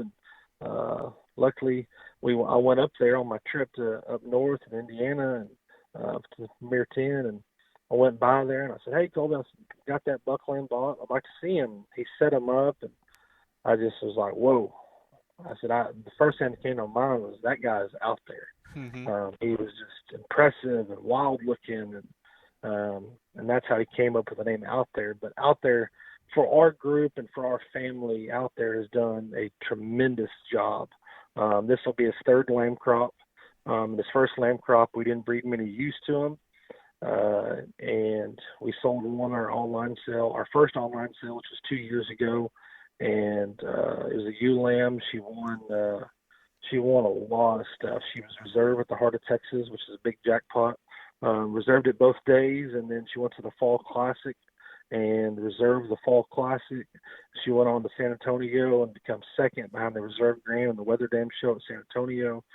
And luckily, I went up there on my trip up north in Indiana and to Mir 10, and I went by there and I said, "Hey, Colby, I got that buck lamb bought. I'd like to see him." He set him up, and I just was like, "Whoa." I said, the first thing that came to mind was that guy's Out There. Mm-hmm. He was just impressive and wild looking, and that's how he came up with the name Out There. But Out There, for our group and for our family, Out There has done a tremendous job. This will be his third lamb crop. His first lamb crop, we didn't breed many ewes to him, and we sold one on our online sale, our first online sale, which was 2 years ago. And it was a ewe lamb. She won a lot of stuff. She was reserved at the Heart of Texas, which is a big jackpot. Reserved it both days, and then she went to the Fall Classic and reserved the Fall Classic. She went on to San Antonio and become second behind the Reserve Grand and the Weather Dam Show at San Antonio.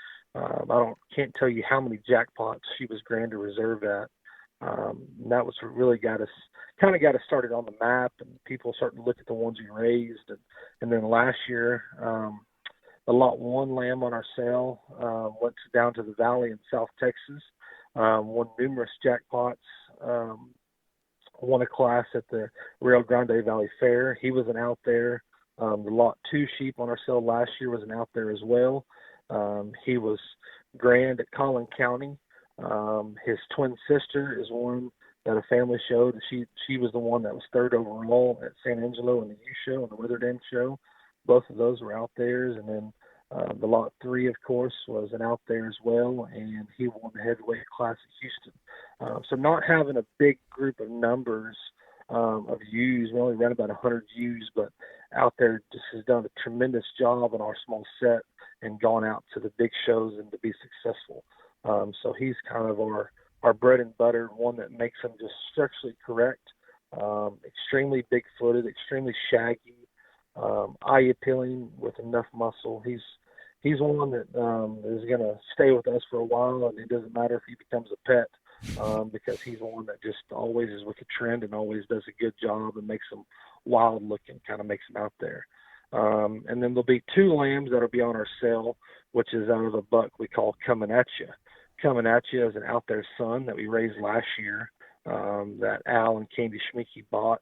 Can't tell you how many jackpots she was Grand to Reserve at. And that was what really got us started on the map, and people started to look at the ones we raised. And then last year, the Lot 1 lamb on our sale went down to the Valley in South Texas, won numerous jackpots, won a class at the Rio Grande Valley Fair. He was an Out There. The Lot 2 sheep on our sale last year was an Out There as well. He was Grand at Collin County. His twin sister is one that a family showed. She was the one that was third overall at San Angelo in the U show and the Weather Dam show. Both of those were Out Theres. And then the Lot 3, of course, was an Out There as well, and he won the heavyweight class at Houston. So not having a big group of numbers of ewes, we only ran about 100 ewes, but Out There just has done a tremendous job on our small set and gone out to the big shows and to be successful. So he's kind of our bread and butter, one that makes him just structurally correct, extremely big-footed, extremely shaggy, eye-appealing with enough muscle. He's one that is going to stay with us for a while, and it doesn't matter if he becomes a pet because he's one that just always is with the trend and always does a good job and makes him wild-looking, kind of makes him Out There. And then there'll be 2 lambs that'll be on our sale, which is out of a buck we call Coming At You. Coming At You is an Out There son that we raised last year that Al and Candy Schmieke bought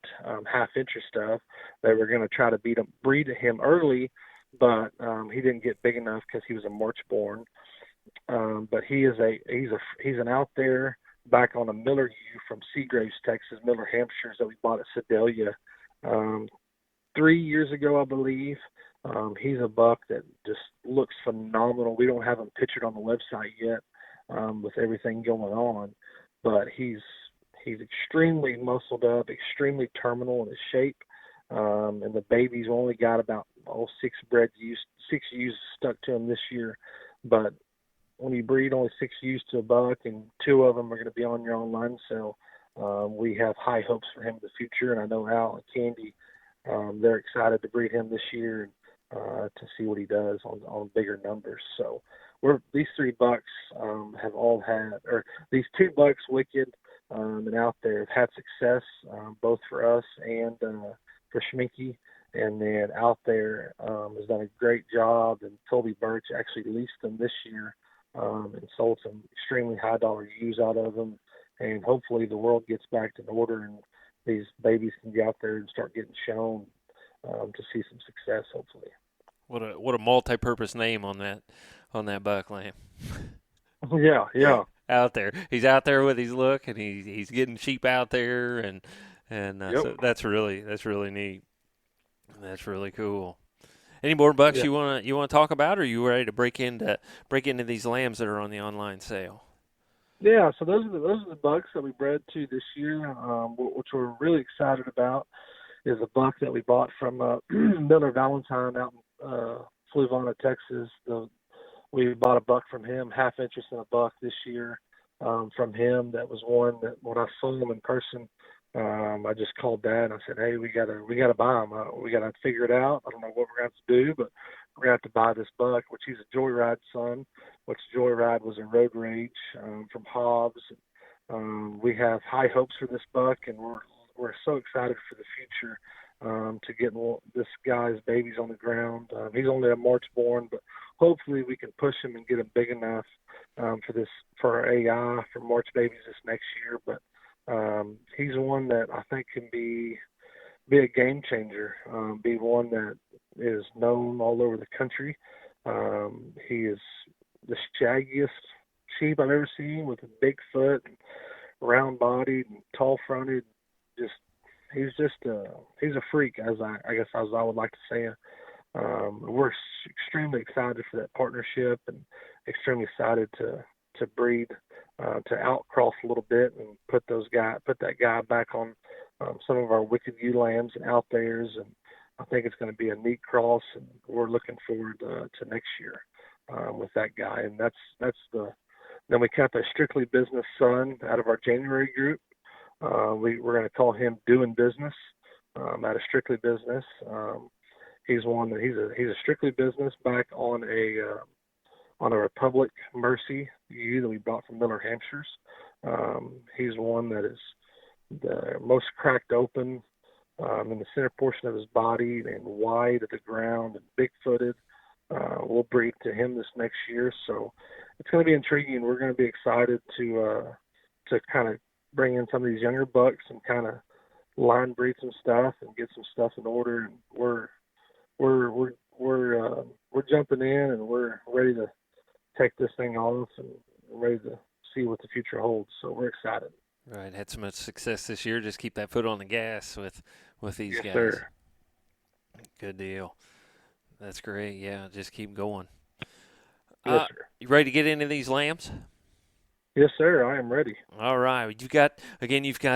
half interest of. They were going to try to breed him early, but he didn't get big enough because he was a March born. But he's an Out There back on a Miller ewe from Seagraves, Texas, Miller Hampshires that we bought at Sedalia 3 years ago, I believe. He's a buck that just looks phenomenal. We don't have him pictured on the website yet with everything going on, but he's extremely muscled up, extremely terminal in his shape, and the baby's only got about all six ewes stuck to him this year. But when you breed only 6 ewes to a buck, and 2 of them are going to be on your online sale, we have high hopes for him in the future. And I know Al and Candy, they're excited to breed him this year and to see what he does on bigger numbers. So these 3 bucks have all had, or these 2 bucks, Wicked and Out There, have had success both for us and for Schminky. And then Out There has done a great job, and Toby Birch actually leased them this year and sold some extremely high dollar ewes out of them. And hopefully the world gets back in order and these babies can get out there and start getting shown to see some success, hopefully. What a multi-purpose name on that buck lamb. Yeah. Out there, he's out there with his look, and he's getting sheep out there, and Yep. so that's really neat. That's really cool. Any more bucks you want to talk about, or are you ready to break into these lambs that are on the online sale? Yeah, so those are the bucks that we bred to this year, which we're really excited about. Is a buck that we bought from Miller Valentine out in Fluvanna, Texas. We bought a buck from him, half interest in a buck this year from him. That was one that when I saw him in person, I just called Dad and I said, "Hey, we gotta buy him. We gotta figure it out. I don't know what we're going to have to do, but we're going to have to buy this buck," which he's a Joyride son, which Joyride was a road rage from Hobbs. We have high hopes for this buck, and we're so excited for the future to get this guy's babies on the ground. He's only a March born, but hopefully we can push him and get him big enough for our AI for March babies this next year. But he's one that I think can be a game changer, be one that is known all over the country. He is the shaggiest sheep I've ever seen, with a big foot, and round bodied and tall fronted. He's a freak, as I would like to say. We're extremely excited for that partnership, and extremely excited to breed, to outcross a little bit and put that guy back on some of our Wicked ewe lambs and Out Theirs. And I think it's going to be a neat cross, and we're looking forward to next year with that guy. And then we kept a Strictly Business son out of our January group. We're going to call him Doing Business out of Strictly Business. He's a Strictly Business back on a Republic Mercy ewe that we bought from Miller Hampshires. He's one that is the most cracked open in the center portion of his body, and wide at the ground, and big-footed. We'll breed to him this next year, so it's going to be intriguing. We're going to be excited to kind of bring in some of these younger bucks and kind of line breed some stuff and get some stuff in order. And we're jumping in, and we're ready to take this thing off and ready to see what the future holds. So we're excited. Right, had so much success this year. Just keep that foot on the gas with these Yes, guys. Sir. Good deal. That's great. Yeah, just keep going. Yes, sir. You ready to get into these lambs? Yes, sir. I am ready. All right. You've got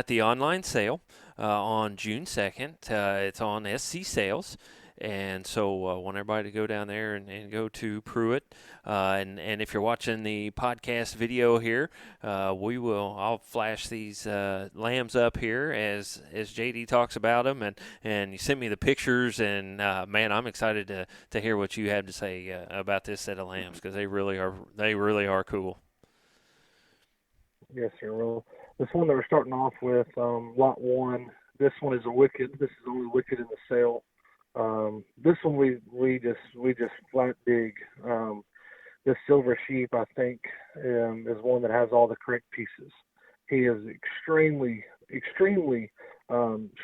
the online sale on June 2nd. It's on SC Sales. And so I want everybody to go down there and go to Pruitt. And if you're watching the podcast video here, I'll flash these lambs up here as JD talks about them. And you sent me the pictures. And, man, I'm excited to hear what you have to say about this set of lambs, because they really are cool. Yes, sir. Well, this one that we're starting off with, lot 1, this one is a Wicked. This is the only Wicked in the sale. This one we just flat dig. This silver sheep, I think, is one that has all the correct pieces. He is extremely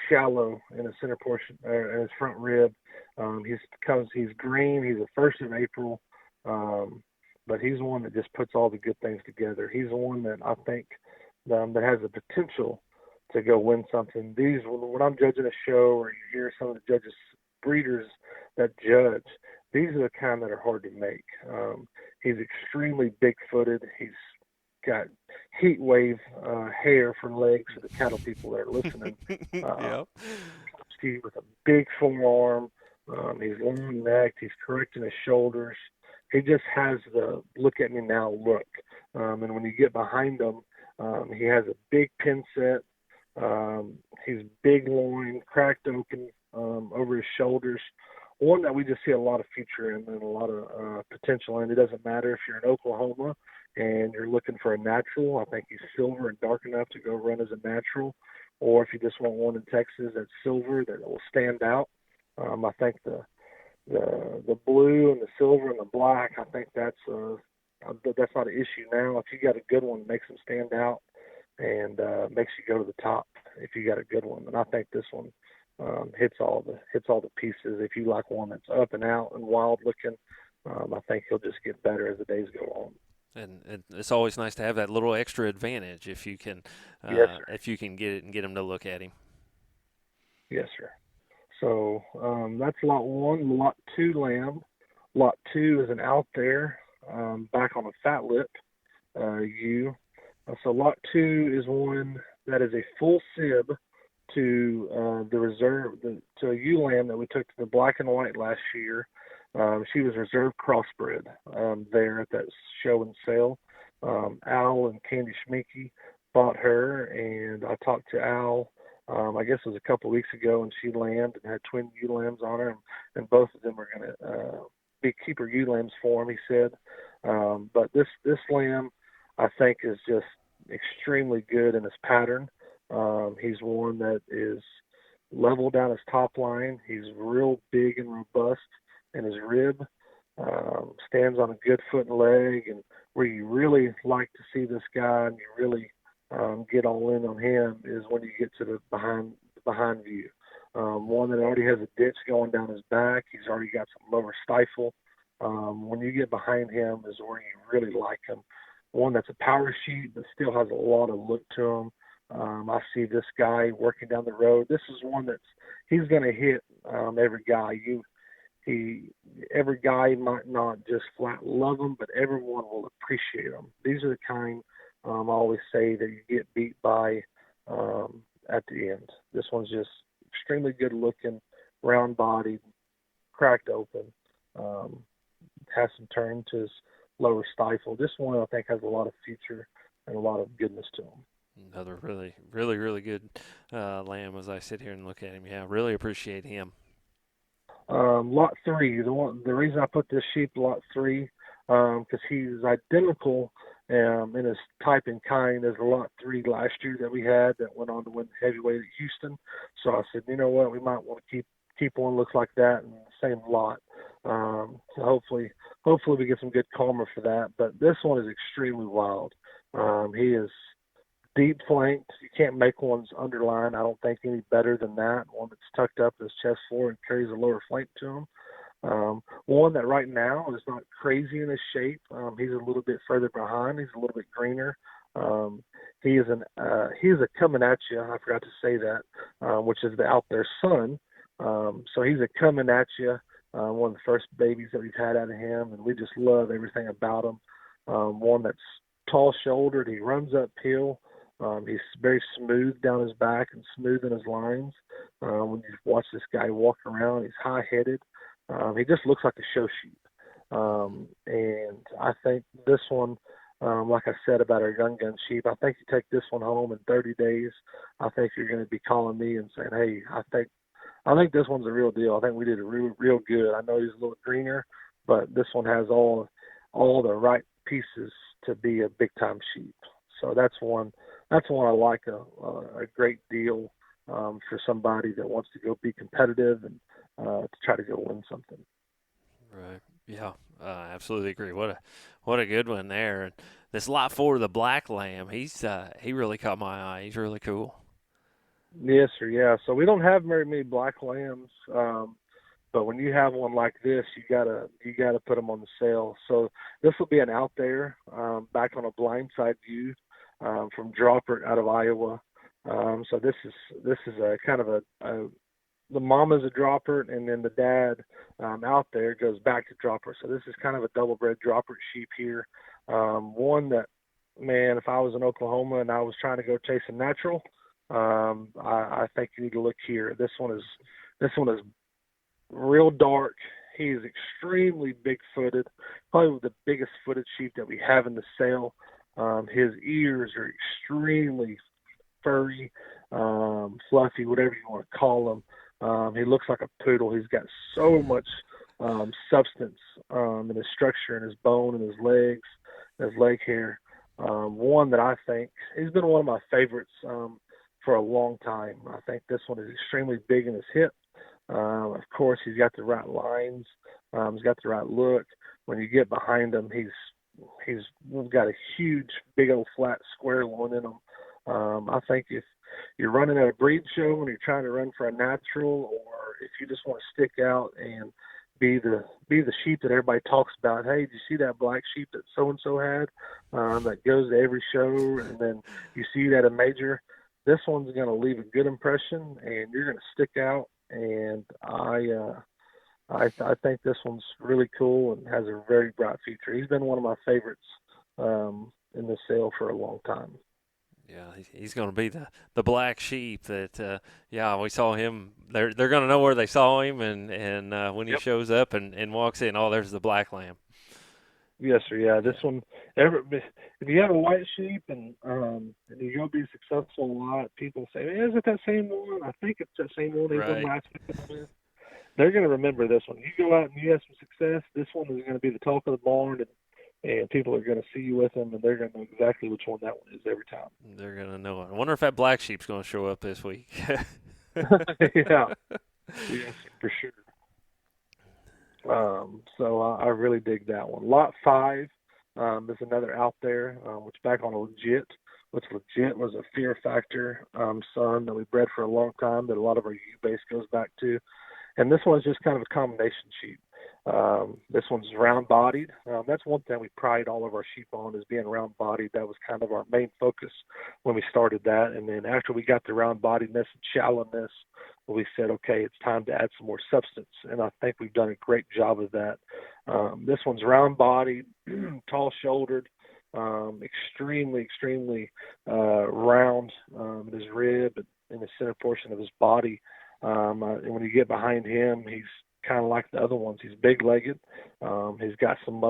shallow in the center portion, in his front rib. He's green. He's the 1st of April, but he's one that just puts all the good things together. He's the one that I think that has the potential to go win something. When I'm judging a show, or you hear some of the judges, breeders that judge, these are the kind that are hard to make. He's extremely big-footed. He's got heat wave hair for legs for the cattle people that are listening. Yep. With a big forearm, He's long-necked. He's correcting his shoulders. He just has the look at me now look. And when you get behind him, he has a big pin set. He's big loin, cracked open over his shoulders. One that we just see a lot of future in and a lot of potential in. It doesn't matter if you're in Oklahoma and you're looking for a natural. I think he's silver and dark enough to go run as a natural. Or if you just want one in Texas that's silver that will stand out. I think the blue and the silver and the black, I think that's not an issue now. If you got a good one, it makes them stand out and makes you go to the top if you got a good one. And I think this one hits all the pieces. If you like one that's up and out and wild looking, I think he'll just get better as the days go on. And it's always nice to have that little extra advantage if you can Yes, sir. if you can get it and get him to look at him. Yes, sir. So that's lot 1. Lot 2 lamb. Lot 2 is an out there back on a fat lip ewe. So lot 2 is one that is a full sib to the reserve, to a ewe lamb that we took to the black and white last year. She was reserve crossbred there at that show and sale. Al and Candy Schminke bought her, and I talked to Al, I guess it was a couple of weeks ago, and she lambed and had twin ewe lambs on her, and both of them are going to be keeper ewe lambs for him, he said. But this lamb, I think, is just extremely good in his pattern. He's one that is level down his top line. He's real big and robust in his rib, stands on a good foot and leg, and where you really like to see this guy and you really get all in on him is when you get to the behind view. One that already has a ditch going down his back. He's already got some lower stifle. When you get behind him is where you really like him. One that's a power sheep but still has a lot of look to him. I see this guy working down the road. This is one he's going to hit every guy. Every guy might not just flat love him, but everyone will appreciate him. These are the kind I always say that you get beat by at the end. This one's just extremely good looking, round bodied, cracked open, has some turn to his lower stifle. This one I think has a lot of future and a lot of goodness to him. Another really, really, really good lamb as I sit here and look at him. Yeah, really appreciate him. Lot 3, the reason I put this sheep lot 3, because he's identical in his type and kind as the lot 3 last year that we had that went on to win heavyweight at Houston. So I said, you know what, we might want to keep one looks like that in the same lot. So hopefully we get some good karma for that. But this one is extremely wild. He is deep flanked. You can't make one's underline, I don't think, any better than that. One that's tucked up his chest floor and carries a lower flank to him. One that right now is not crazy in his shape. He's a little bit further behind. He's a little bit greener. He is a coming at you. I forgot to say that, which is the out there son. So he's a coming at you. One of the first babies that we've had out of him, and we just love everything about him. One that's tall shouldered. He runs uphill. He's very smooth down his back and smooth in his lines. When you watch this guy walk around, he's high-headed. He just looks like a show sheep. And I think this one, like I said about our young gun sheep, I think you take this one home in 30 days, I think you're going to be calling me and saying, hey, I think this one's a real deal. I think we did real good. I know he's a little greener, but this one has all the right pieces to be a big-time sheep. So that's one I like a great deal for somebody that wants to go be competitive and to try to go win something. Right. Yeah. Absolutely agree. What a good one there. And this lot 4, the black lamb. He really caught my eye. He's really cool. Yes, sir. Yeah. So we don't have very many black lambs, but when you have one like this, you gotta put them on the sale. So this will be an out there back on a blindside view from Droppert out of Iowa. So this is a kind of the mama's a Droppert, and then the dad out there goes back to Droppert. So this is kind of a double-bred Droppert sheep here. One that, man, if I was in Oklahoma and I was trying to go chase a natural, I think you need to look here. This one is real dark. He is extremely big-footed, probably the biggest footed sheep that we have in the sale. His ears are extremely furry, fluffy, whatever you want to call him. He looks like a poodle. He's got so much substance in his structure, in his bone, and his legs, and his leg hair. One that I think he's been one of my favorites for a long time. I think this one is extremely big in his hip. Of course, he's got the right lines. He's got the right look. When you get behind him, he's got a huge, big old flat square loin in him. I think if you're running at a breed show and you're trying to run for a natural, or if you just want to stick out and be the sheep that everybody talks about. Hey, did you see that black sheep that so and so had that goes to every show, and then you see that a major? This one's going to leave a good impression, and you're going to stick out. And I think this one's really cool and has a very bright future. He's been one of my favorites in this sale for a long time. Yeah, he's going to be the black sheep that, we saw him. They're going to know where they saw him, and when he shows up and walks in, oh, there's the black lamb. Yes, sir. Yeah, this one. If you have a white sheep and you're going to be successful a lot, people say, "Is it that same one?" I think it's that same one. Right. They're going to remember this one. You go out and you have some success, this one is going to be the talk of the barn, and people are going to see you with them, and they're going to know exactly which one that one is every time. They're going to know it. I wonder if that black sheep's going to show up this week. Yeah. Yes, for sure. So I really dig that one. Lot 5 is another out there, which back on Legit, which Legit was a Fear Factor son that we bred for a long time that a lot of our U-base goes back to. And this one's just kind of a combination sheep. This one's round-bodied. That's one thing we pride all of our sheep on, is being round-bodied. That was kind of our main focus when we started that. And then after we got the round-bodiedness and shallowness, we said, okay, it's time to add some more substance. And I think we've done a great job of that. This one's round-bodied, tall-shouldered, extremely, extremely round in his rib and in the center portion of his body. And when you get behind him, he's kind of like the other ones. He's big-legged. He's got some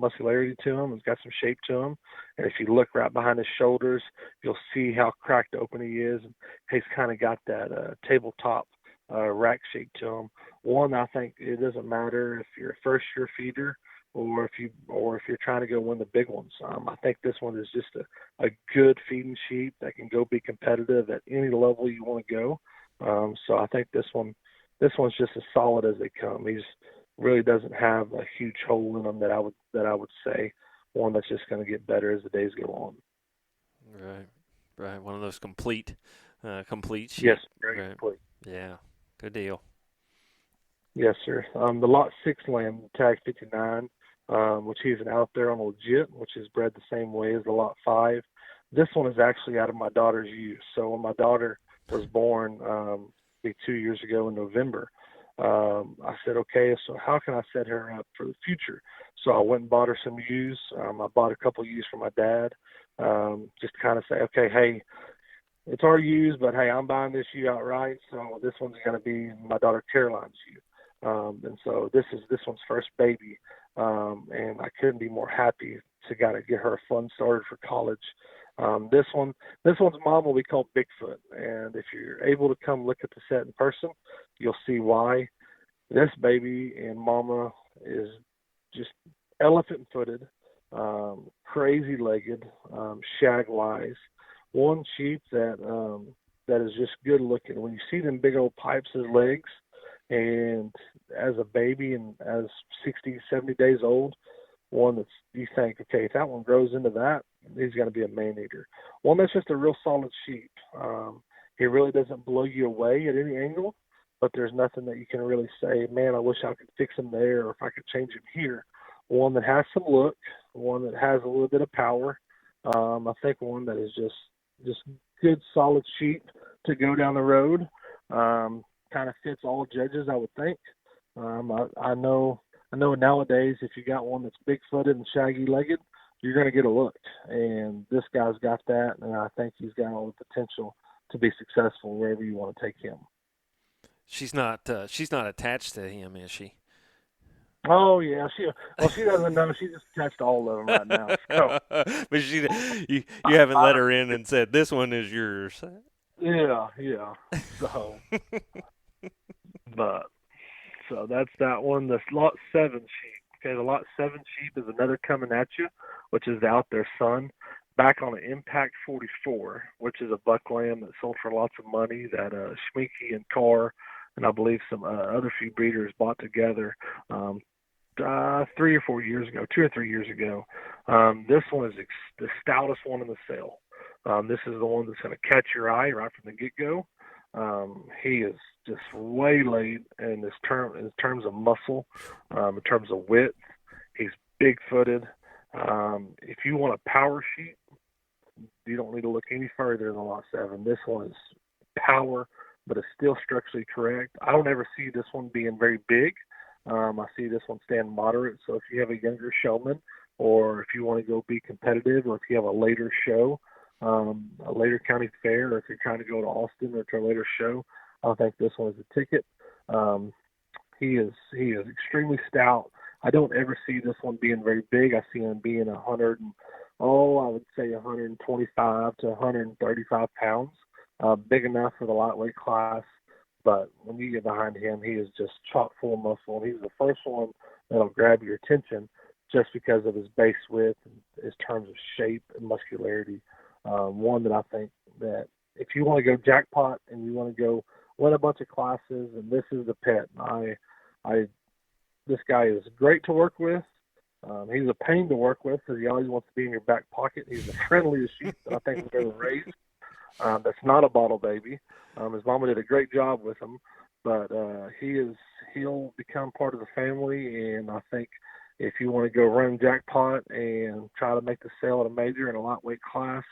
muscularity to him. He's got some shape to him. And if you look right behind his shoulders, you'll see how cracked open he is. And he's kind of got that tabletop rack shape to him. One, I think it doesn't matter if you're a first-year feeder or if you're trying to go win the big ones. I think this one is just a good feeding sheep that can go be competitive at any level you want to go. So I think this one's just as solid as they come. He's really doesn't have a huge hole in him that I would say. One that's just going to get better as the days go on. Right. One of those complete sheep. Yes, very complete. Yeah, good deal. Yes, sir. The Lot 6 lamb, tag 59, which he's an out there on Legit, which is bred the same way as the Lot 5. This one is actually out of my daughter's use. So when my daughter was born 2 years ago in November, I said, okay, so how can I set her up for the future? So I went and bought her some ewes. I bought a couple ewes for my dad, just to kind of say, okay, hey, it's our ewes, but hey, I'm buying this ewe outright, so this one's going to be my daughter Caroline's ewe. And so this one's first baby, and I couldn't be more happy to kind of get her a fun started for college. This one's mom will be called Bigfoot, and if you're able to come look at the set in person, you'll see why. This baby and mama is just elephant-footed, crazy-legged, shag-wise. One sheep that is just good-looking. When you see them big old pipes as legs, and as a baby and as 60, 70 days old, one that's you think, okay, if that one grows into that, he's going to be a man-eater. One that's just a real solid sheep. He really doesn't blow you away at any angle, but there's nothing that you can really say, man, I wish I could fix him there or if I could change him here. One that has some look, one that has a little bit of power. I think one that is just good, solid sheep to go down the road. Kind of fits all judges, I would think. I know nowadays if you got one that's big-footed and shaggy-legged, you're going to get a look. And this guy's got that, and I think he's got all the potential to be successful wherever you want to take him. She's not attached to him, is she? Oh yeah, she doesn't know. She just touched all of them right now. So But you haven't let her in and said this one is yours. yeah. So but so that's that one. The lot 7 sheep. Okay, the lot 7 sheep is another coming at you, which is out there, son. Back on an Impact 44, which is a buck lamb that sold for lots of money that Schminke and Carr and I believe some other few breeders bought together 3 or 4 years ago, 2 or 3 years ago. This one is the stoutest one in the sale. This is the one that's going to catch your eye right from the get-go. He is just waylaid in terms of muscle, in terms of width. He's big-footed. If you want a power sheep, you don't need to look any further than lot 7. This one is power, but it's still structurally correct. I don't ever see this one being very big. I see this one staying moderate. So if you have a younger showman, or if you want to go be competitive, or if you have a later show, a later county fair, or if you're trying to go to Austin or to a later show, I think this one is a ticket. He is extremely stout. I don't ever see this one being very big. I see him being 125 to 135 pounds, big enough for the lightweight class. But when you get behind him, he is just chock full of muscle. And he's the first one that'll grab your attention just because of his base width and his terms of shape and muscularity. One that I think that if you want to go jackpot and you want to go win a bunch of classes, and this is the pet. This guy is great to work with. He's a pain to work with because he always wants to be in your back pocket. He's the friendliest sheep that I think we've ever raised. That's not a bottle baby. His mama did a great job with him, but he'll become part of the family. And I think if you want to go run jackpot and try to make the sale at a major in a lightweight class,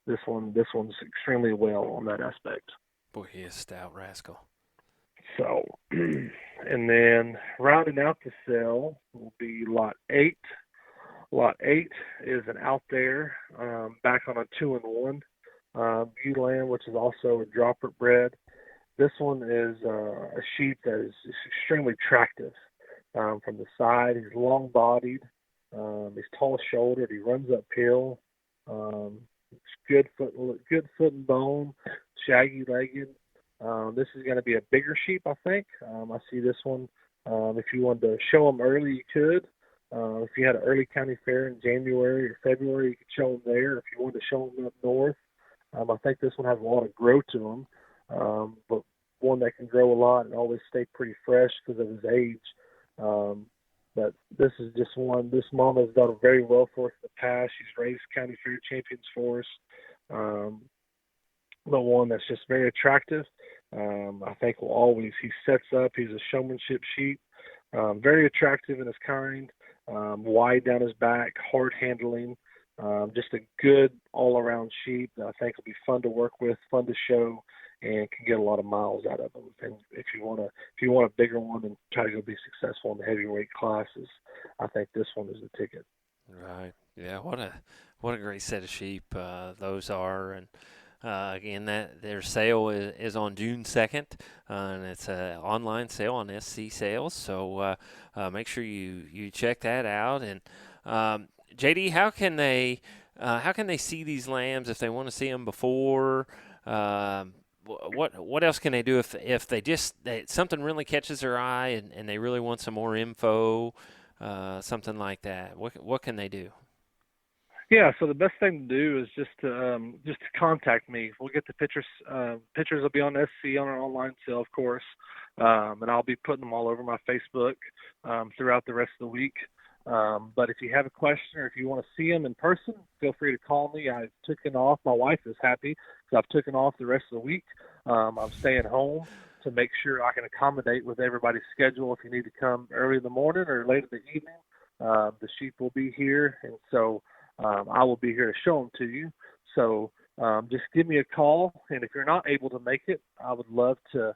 this one's extremely well on that aspect. Boy, he is a stout rascal. So, and then rounding out the sale will be lot 8. Lot 8 is an out there, back on a 2-1. Ewe lamb, which is also a dropper bred. This one is a sheep that is extremely attractive from the side. He's long-bodied. He's tall-shouldered. He runs uphill. Good foot and bone, shaggy-legged. This is going to be a bigger sheep, I think. I see this one. If you wanted to show him early, you could. If you had an early county fair in January or February, you could show him there. If you wanted to show him up north, I think this one has a lot of growth to him, but one that can grow a lot and always stay pretty fresh because of his age. But this is just one. This mama has done very well for us in the past. She's raised county fair champions for us. The one that's just very attractive. I think he sets up. He's a showmanship sheep. Very attractive in his kind. Wide down his back, hard handling. Just a good all-around sheep that I think will be fun to work with, fun to show, and can get a lot of miles out of them. And if you want a bigger one and try to go be successful in the heavyweight classes, I think this one is the ticket. Right. Yeah. What a great set of sheep those are. And again, that their sale is on June 2nd, and it's an online sale on SC Sales. So make sure you check that out. And JD, how can they see these lambs if they want to see them before? What else can they do if something really catches their eye and they really want some more info, something like that? What can they do? Yeah, so the best thing to do is just to contact me. We'll get the pictures. Pictures will be on SC on our online sale, of course, and I'll be putting them all over my Facebook throughout the rest of the week. But if you have a question or if you want to see them in person, feel free to call me. I've taken off. My wife is happy because I've taken off the rest of the week. I'm staying home to make sure I can accommodate with everybody's schedule. If you need to come early in the morning or late in the evening, the sheep will be here, and so I will be here to show them to you. So just give me a call, and if you're not able to make it, I would love to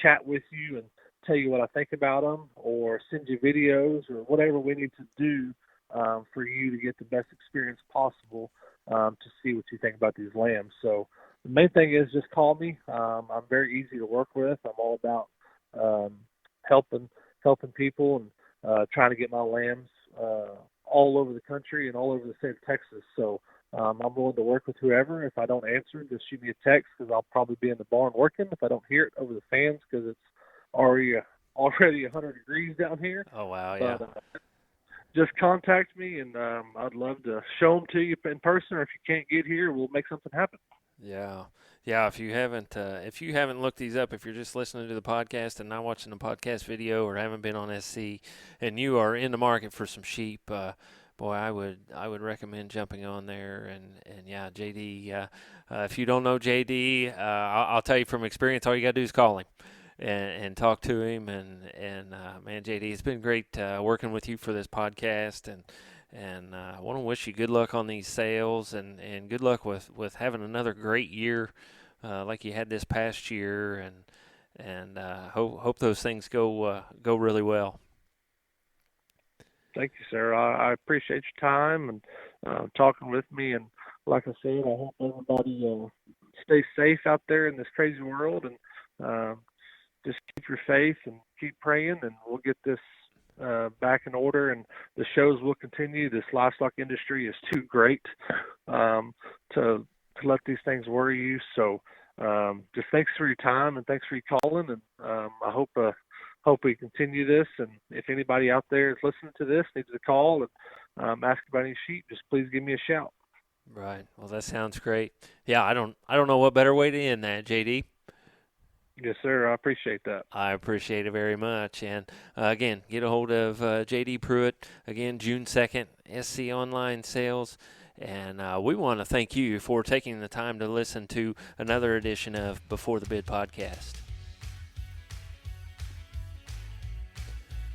chat with you and tell you what I think about them, or send you videos, or whatever we need to do for you to get the best experience possible to see what you think about these lambs. So the main thing is just call me. I'm very easy to work with. I'm all about helping people and trying to get my lambs all over the country and all over the state of Texas. So I'm willing to work with whoever. If I don't answer, just shoot me a text because I'll probably be in the barn working. If I don't hear it over the fans because it's already 100 degrees down here. Oh, wow, yeah. But, just contact me, and I'd love to show them to you in person, or if you can't get here, we'll make something happen. Yeah. Yeah, if you haven't looked these up, if you're just listening to the podcast and not watching the podcast video or haven't been on SC and you are in the market for some sheep, boy, I would recommend jumping on there and yeah, JD, if you don't know JD, I'll tell you from experience, all you got to do is call him and talk to him and man, JD, it's been great working with you for this podcast and I want to wish you good luck on these sales and good luck with having another great year like you had this past year, and hope those things go really well. Thank you, sir. I appreciate your time and talking with me. And like I said, I hope everybody stays safe out there in this crazy world, and just keep your faith and keep praying, and we'll get this back in order, and the shows will continue. This livestock industry is too great to let these things worry you. So just thanks for your time and thanks for your calling, and I hope we continue this. And if anybody out there is listening to this needs to call and ask about any sheep, just please give me a shout. Right. Well, that sounds great. Yeah, I don't know what better way to end that, JD. Yes, sir. I appreciate that. I appreciate it very much. And again, get a hold of JD Pruitt. Again, June 2nd, SC Online Sales. And we want to thank you for taking the time to listen to another edition of Before the Bid podcast.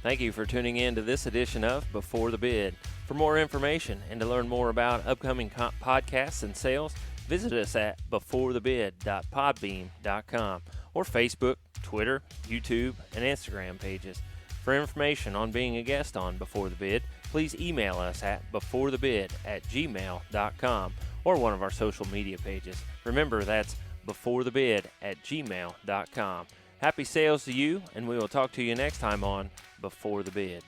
Thank you for tuning in to this edition of Before the Bid. For more information and to learn more about upcoming podcasts and sales, visit us at beforethebid.podbean.com or Facebook, Twitter, YouTube, and Instagram pages. For information on being a guest on Before the Bid, please email us at beforethebid@gmail.com or one of our social media pages. Remember, that's beforethebid@gmail.com. Happy sales to you, and we will talk to you next time on Before the Bid.